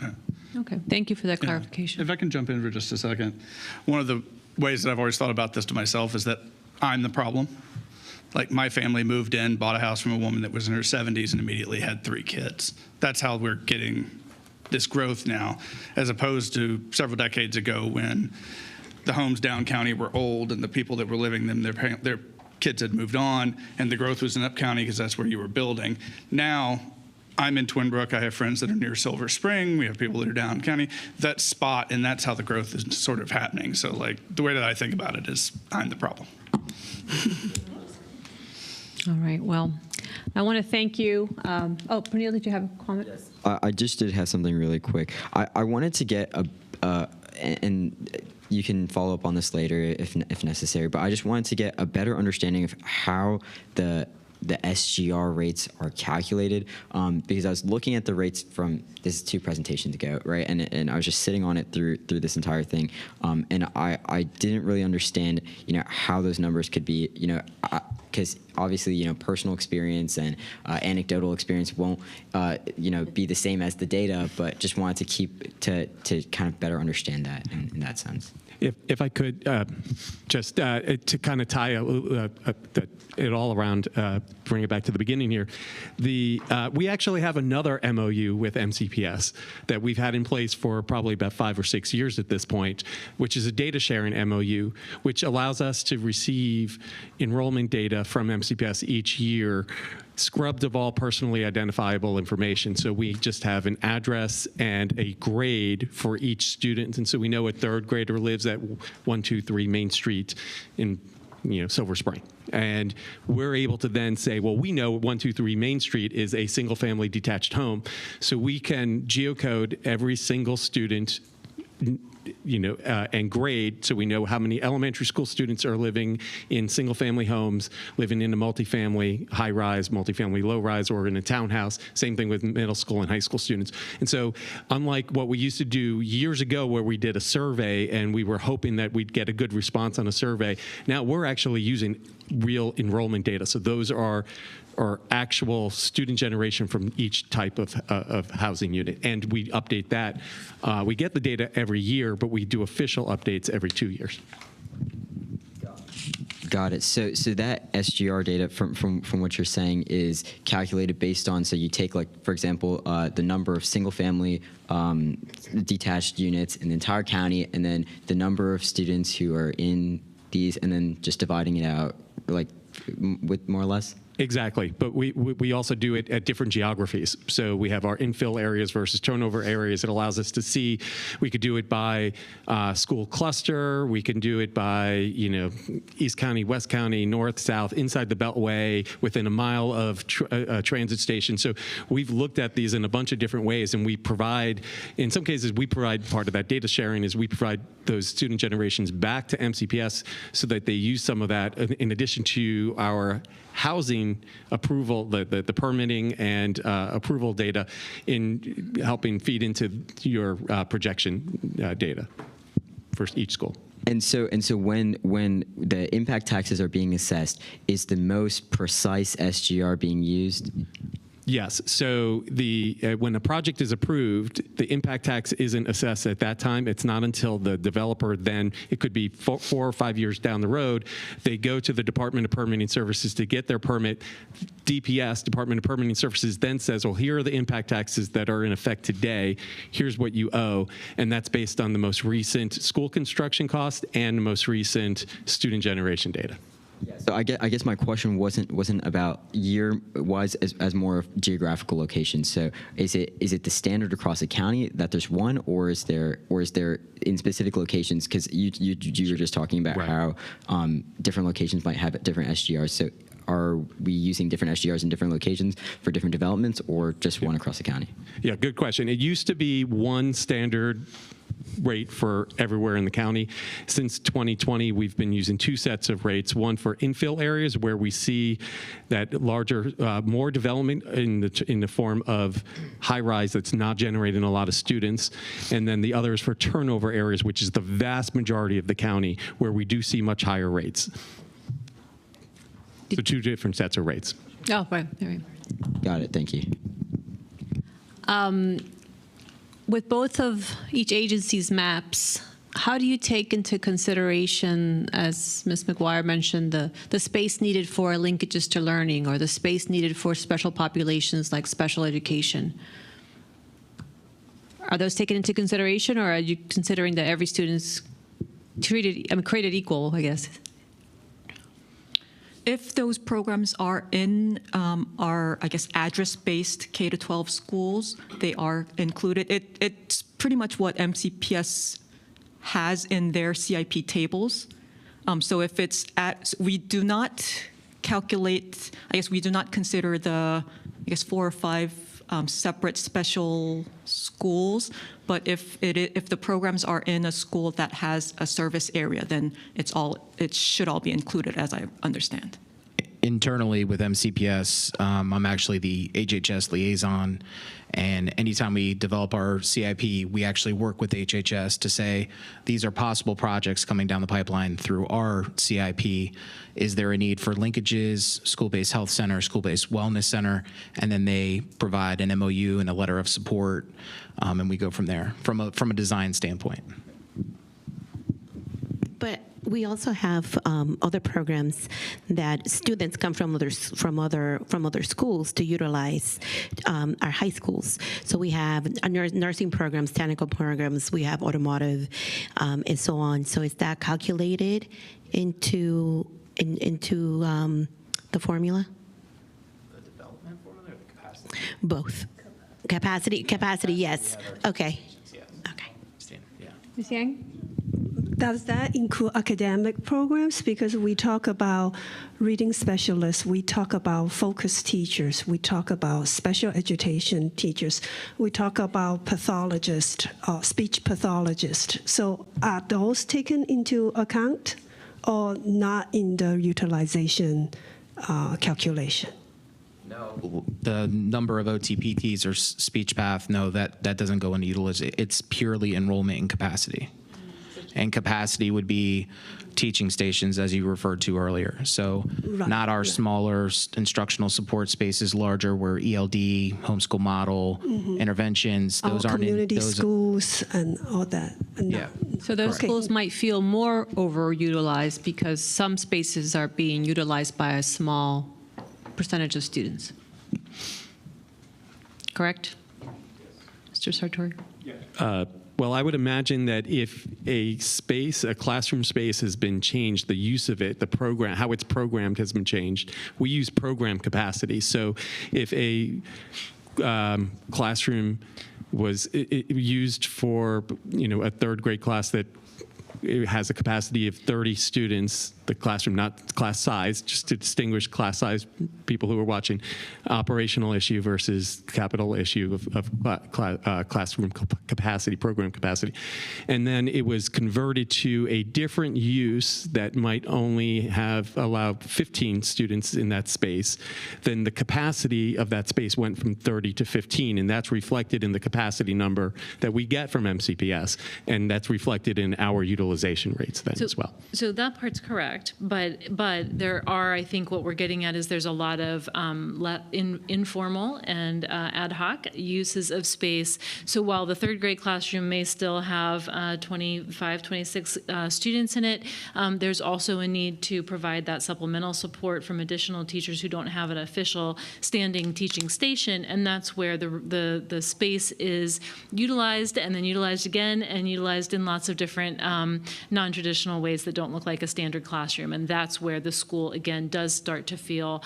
Okay, thank you for that clarification. If I can jump in for just a second. One of the ways that I've always thought about this to myself is that I'm the problem. Like my family moved in, bought a house from a woman that was in her 70s and immediately had 3 kids. That's how we're getting this growth now, as opposed to several decades ago when the homes down county were old and the people that were living them, their kids had moved on and the growth was in up county because that's where you were building. Now I'm in Twin Brook. I have friends that are near Silver Spring. We have people that are down county. That spot, and that's how the growth is sort of happening. So, like, the way that I think about it is I'm the problem. All right, well, I want to thank you. Pernille, did you have a comment? Yes. I just did have something really quick. I wanted to get and you can follow up on this later if necessary, but I just wanted to get a better understanding of how the SGR rates are calculated, because I was looking at the rates from, this is 2 presentations ago, right? And I was just sitting on it through this entire thing, and I didn't really understand, how those numbers could be, because obviously, personal experience and anecdotal experience won't, be the same as the data, but just wanted to kind of better understand that in that sense. If I could just to kind of tie it all around, bring it back to the beginning here, we actually have another MOU with MCPS that we've had in place for probably about 5 or 6 years at this point, which is a data sharing MOU, which allows us to receive enrollment data from MCPS each year, scrubbed of all personally identifiable information. So we just have an address and a grade for each student. And so we know a 3rd grader lives at 123 Main Street in Silver Spring. And we're able to then say, well, we know 123 Main Street is a single family detached home. So we can geocode every single student and grade, so we know how many elementary school students are living in single-family homes, living in a multifamily high-rise, multifamily low-rise, or in a townhouse. Same thing with middle school and high school students. And so unlike what we used to do years ago where we did a survey and we were hoping that we'd get a good response on a survey, now we're actually using real enrollment data. So those are actual student generation from each type of housing unit. And we update that. We get the data every year, but we do official updates every 2 years. Got it. So that SGR data from what you're saying is calculated based on, so you take, like, for example, the number of single family detached units in the entire county, and then the number of students who are in these, and then just dividing it out, like, with more or less? Exactly, but we also do it at different geographies. So we have our infill areas versus turnover areas. It allows us to see, we could do it by school cluster, we can do it by, East County, West County, North, South, inside the Beltway, within a mile of a transit station. So we've looked at these in a bunch of different ways, and we provide, in some cases, we provide part of that data sharing is we provide those student generations back to MCPS so that they use some of that in addition to our housing approval, the permitting and approval data in helping feed into your projection data for each school. And so when the impact taxes are being assessed, is the most precise SGR being used? Yes. So when a project is approved, the impact tax isn't assessed at that time. It's not until the developer then, it could be 4 or 5 years down the road, they go to the Department of Permitting Services to get their permit. DPS, Department of Permitting Services, then says, well, here are the impact taxes that are in effect today. Here's what you owe. And that's based on the most recent school construction cost and the most recent student generation data. So I guess my question wasn't about year-wise as more of geographical location. So is it the standard across the county that there's one, or is there in specific locations? Because you were just talking about how different locations might have different SGRs. So are we using different SGRs in different locations for different developments, or just one across the county? Yeah, good question. It used to be one standard rate for everywhere in the county. Since 2020, we've been using 2 sets of rates, one for infill areas where we see that larger, more development in the form of high-rise that's not generating a lot of students, and then the other is for turnover areas, which is the vast majority of the county, where we do see much higher rates. So 2 different sets of rates. Oh, right. There we go. Got it. Thank you. With both of each agency's maps, how do you take into consideration, as Ms. McGuire mentioned, the space needed for linkages to learning, or the space needed for special populations like special education? Are those taken into consideration, or are you considering that every student's created equal, I guess? if those programs are in our, I guess, address-based K-12 schools, they are included. It's pretty much what MCPS has in their CIP tables. So if it's we do not calculate, I guess we do not consider the, 4 or 5 separate special schools, but if the programs are in a school that has a service area, then it should all be included, as I understand. Internally with MCPS, I'm actually the HHS liaison, and anytime we develop our CIP, we actually work with HHS to say, these are possible projects coming down the pipeline through our CIP. Is there a need for linkages, school-based health center, school-based wellness center? And then they provide an MOU and a letter of support, and we go from there, from a design standpoint. But we also have other programs that students come from other schools to utilize our high schools. So we have nursing programs, technical programs, we have automotive, and so on. So is that calculated into the formula? The development formula or the capacity? Both. Capacity, yes. Okay. Okay. Yeah. Ms. Yang? Does that include academic programs? Because we talk about reading specialists, we talk about focus teachers, we talk about special education teachers, we talk about pathologists, speech pathologists. So are those taken into account or not in the utilization calculation? No. The number of OTPTs or speech path, no, that doesn't go into utilization. It's purely enrollment and capacity. And capacity would be teaching stations, as you referred to earlier. So not our smaller instructional support spaces, larger, where ELD, homeschool model, interventions, those aren't community schools and all that. Yeah. So those schools might feel more overutilized because some spaces are being utilized by a small percentage of students. Correct? Mr. Sartori? Well, I would imagine that if a classroom space has been changed, the use of it, the program, how it's programmed has been changed. We use program capacity. So if a classroom was used for, a third grade class that it has a capacity of 30 students, the classroom, not class size, just to distinguish class size, people who are watching, operational issue versus capital issue of classroom capacity, program capacity. And then it was converted to a different use that might only have allowed 15 students in that space. Then the capacity of that space went from 30 to 15, and that's reflected in the capacity number that we get from MCPS, and that's reflected in our utilization rates then as well. So that part's correct, but there are, I think what we're getting at is there's a lot of informal and ad hoc uses of space. So while the third grade classroom may still have 25, 26 students in it, there's also a need to provide that supplemental support from additional teachers who don't have an official standing teaching station, and that's where the space is utilized and then utilized again and utilized in lots of different non-traditional ways that don't look like a standard classroom. And that's where the school, again, does start to feel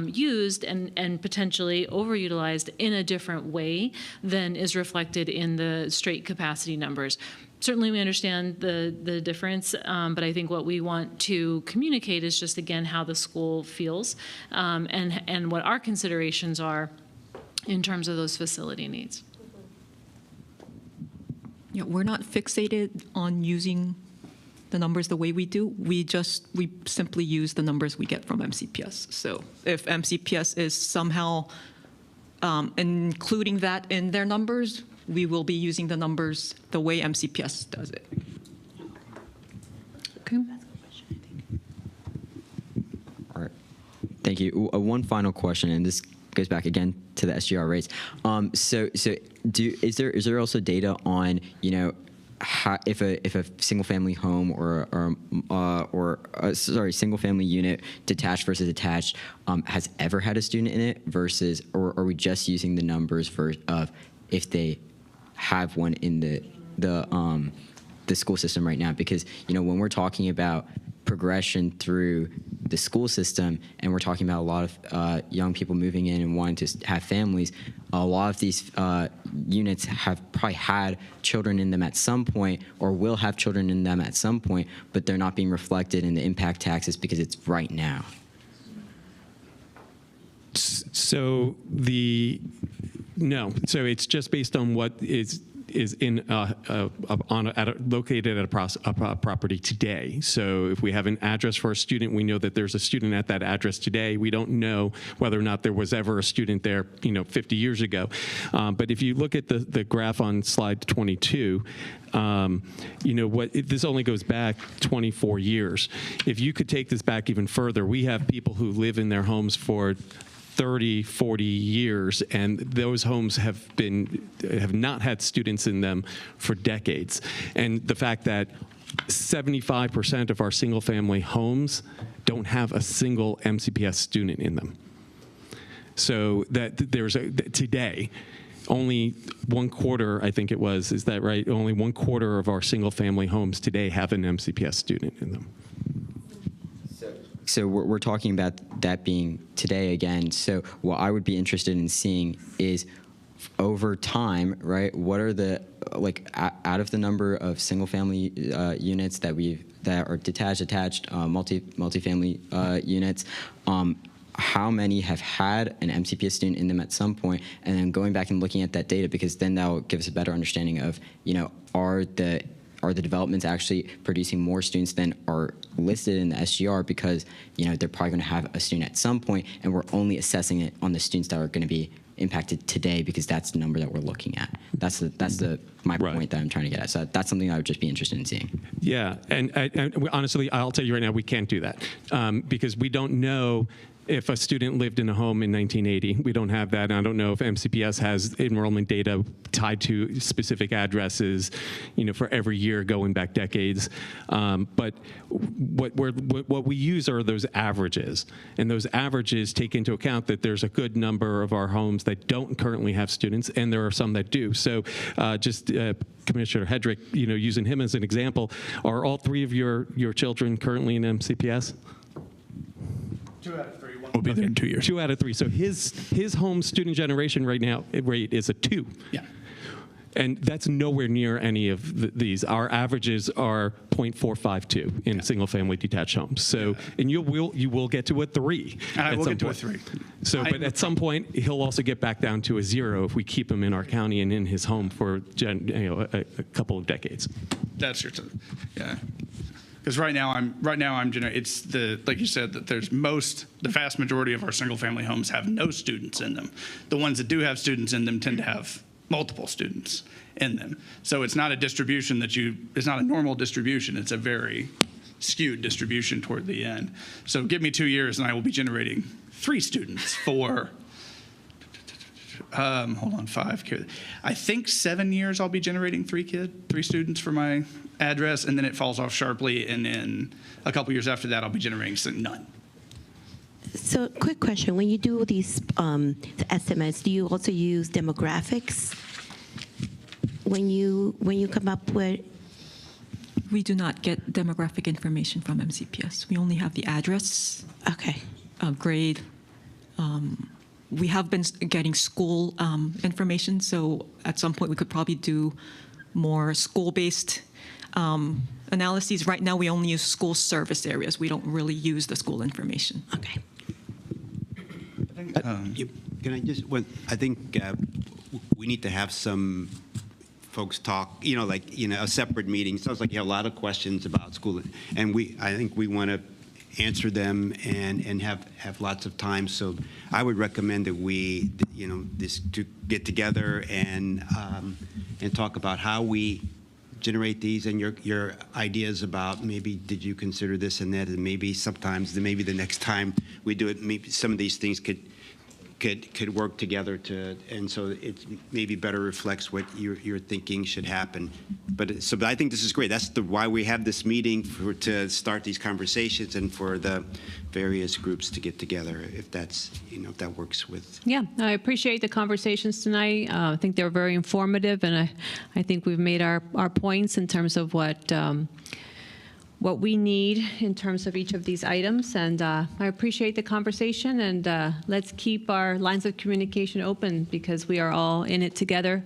used and potentially overutilized in a different way than is reflected in the straight capacity numbers. Certainly we understand the difference, but I think what we want to communicate is just, again, how the school feels and what our considerations are in terms of those facility needs. Yeah, we're not fixated on using the numbers the way we do. We simply use the numbers we get from MCPS. So if MCPS is somehow including that in their numbers, we will be using the numbers the way MCPS does it. Okay. All right. Thank you. One final question, and this goes back again to the SGR rates. Is there also data on, how, if a single family home or single family unit, detached versus attached, has ever had a student in it versus, or are we just using the numbers of if they have one in the school system right now? Because when we're talking about progression through the school system, and we're talking about a lot of young people moving in and wanting to have families. A lot of these units have probably had children in them at some point, or will have children in them at some point, but they're not being reflected in the impact taxes because it's right now. So so it's just based on what is in located at a property today. So if we have an address for a student, we know that there's a student at that address today. We don't know whether or not there was ever a student there, 50 years ago. But if you look at the graph on slide 22, this only goes back 24 years. If you could take this back even further, we have people who live in their homes for 30, 40 years, and those homes have not had students in them for decades. And the fact that 75% of our single-family homes don't have a single MCPS student in them. So that today, only 1/4, I think it was, is that right? Only 1/4 of our single-family homes today have an MCPS student in them. So we're talking about that being today again. So what I would be interested in seeing is over time, right? What are the, out of the number of single-family units that are detached, multifamily units, how many have had an MCPS student in them at some point, and then going back and looking at that data, because then that will give us a better understanding of, are the developments actually producing more students than are listed in the SGR, because they're probably going to have a student at some point, and we're only assessing it on the students that are going to be impacted today, because that's the number that we're looking at. That's my point that I'm trying to get at. So that's something I would just be interested in seeing. Yeah, and honestly, I'll tell you right now, we can't do that because we don't know if a student lived in a home in 1980. We don't have that. And I don't know if MCPS has enrollment data tied to specific addresses, for every year going back decades. But what we use are those averages, and those averages take into account that there's a good number of our homes that don't currently have students, and there are some that do. So Commissioner Hedrick, using him as an example, are all 3 of your children currently in MCPS? 2 out of 3. One will be there in 2 years. 2 out of 3. So his home student generation rate is a 2. Yeah. And that's nowhere near any of these. Our averages are 0.452 in single-family detached homes. So, and you will get to a 3. And I will get to a 3. So, but at some point, he'll also get back down to a 0 if we keep him in our county and in his home for a couple of decades. That's your, yeah. Because right now it's like you said, that the vast majority of our single family homes have no students in them. The ones that do have students in them tend to have multiple students in them. So it's not a distribution it's not a normal distribution. It's a very skewed distribution toward the end. So give me 2 years and I will be generating 3 students for, 5. I think 7 years I'll be generating 3 students for my address, and then it falls off sharply, and then a couple years after that I'll be generating none. So quick question, when you do these estimates, do you also use demographics when you come up with? We do not get demographic information from MCPS. We only have the address, grade. We have been getting school information, so at some point we could probably do more school-based analyses. Right now we only use school service areas. We don't really use the school information. Okay. Can I just? I think we need to have some folks talk. A separate meeting. Sounds like you have a lot of questions about school, and I think we want to answer them and have lots of time. So I would recommend that we, to get together and talk about how we generate these, and your ideas about maybe did you consider this and that, and maybe maybe the next time we do it, maybe some of these things could work together and so it maybe better reflects what you're thinking should happen. But I think this is great. That's why we have this meeting, to start these conversations and for the various groups to get together, if that works with. Yeah, I appreciate the conversations tonight. I think they were very informative, and I think we've made our points in terms of what what we need in terms of each of these items. And I appreciate the conversation, and let's keep our lines of communication open because we are all in it together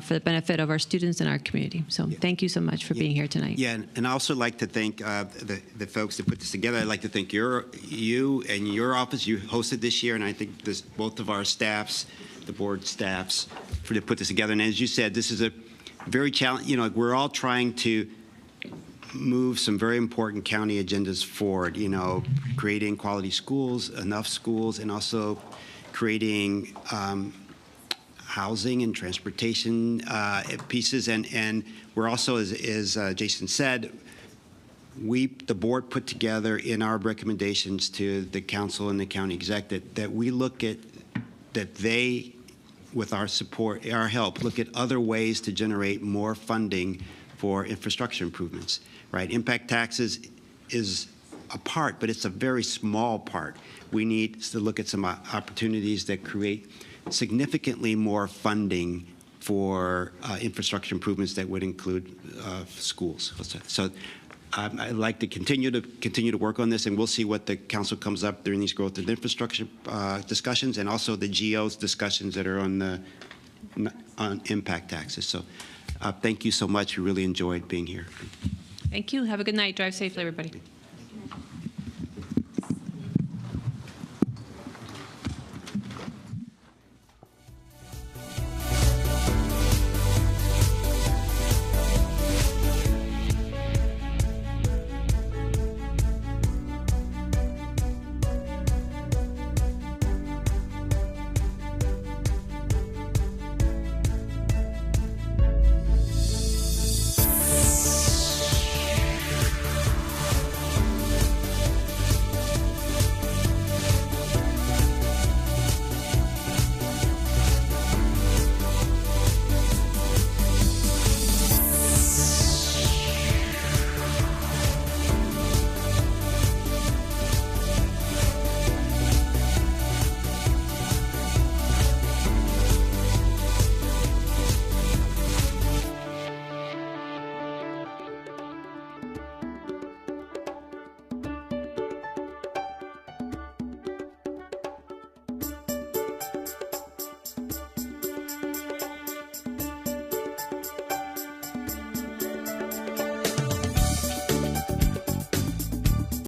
for the benefit of our students and our community. So thank you so much for being here tonight. Yeah, and I also like to thank the folks that put this together. I'd like to thank you and your office. You hosted this year, and I think both of our staffs, the board staffs, to put this together. And as you said, this is a very challenging, we're all trying to move some very important county agendas forward, creating quality schools, enough schools, and also creating housing and transportation pieces. And we're also, as Jason said, the board put together in our recommendations to the council and the county exec that we look at, that they, with our support, our help, look at other ways to generate more funding for infrastructure improvements, right? Impact taxes is a part, but it's a very small part. We need to look at some opportunities that create significantly more funding for infrastructure improvements that would include schools. So I'd like to continue to work on this, and we'll see what the council comes up during these growth and infrastructure discussions, and also the GO's discussions that are on impact taxes. So thank you so much. We really enjoyed being here. Thank you. Have a good night. Drive safely, everybody.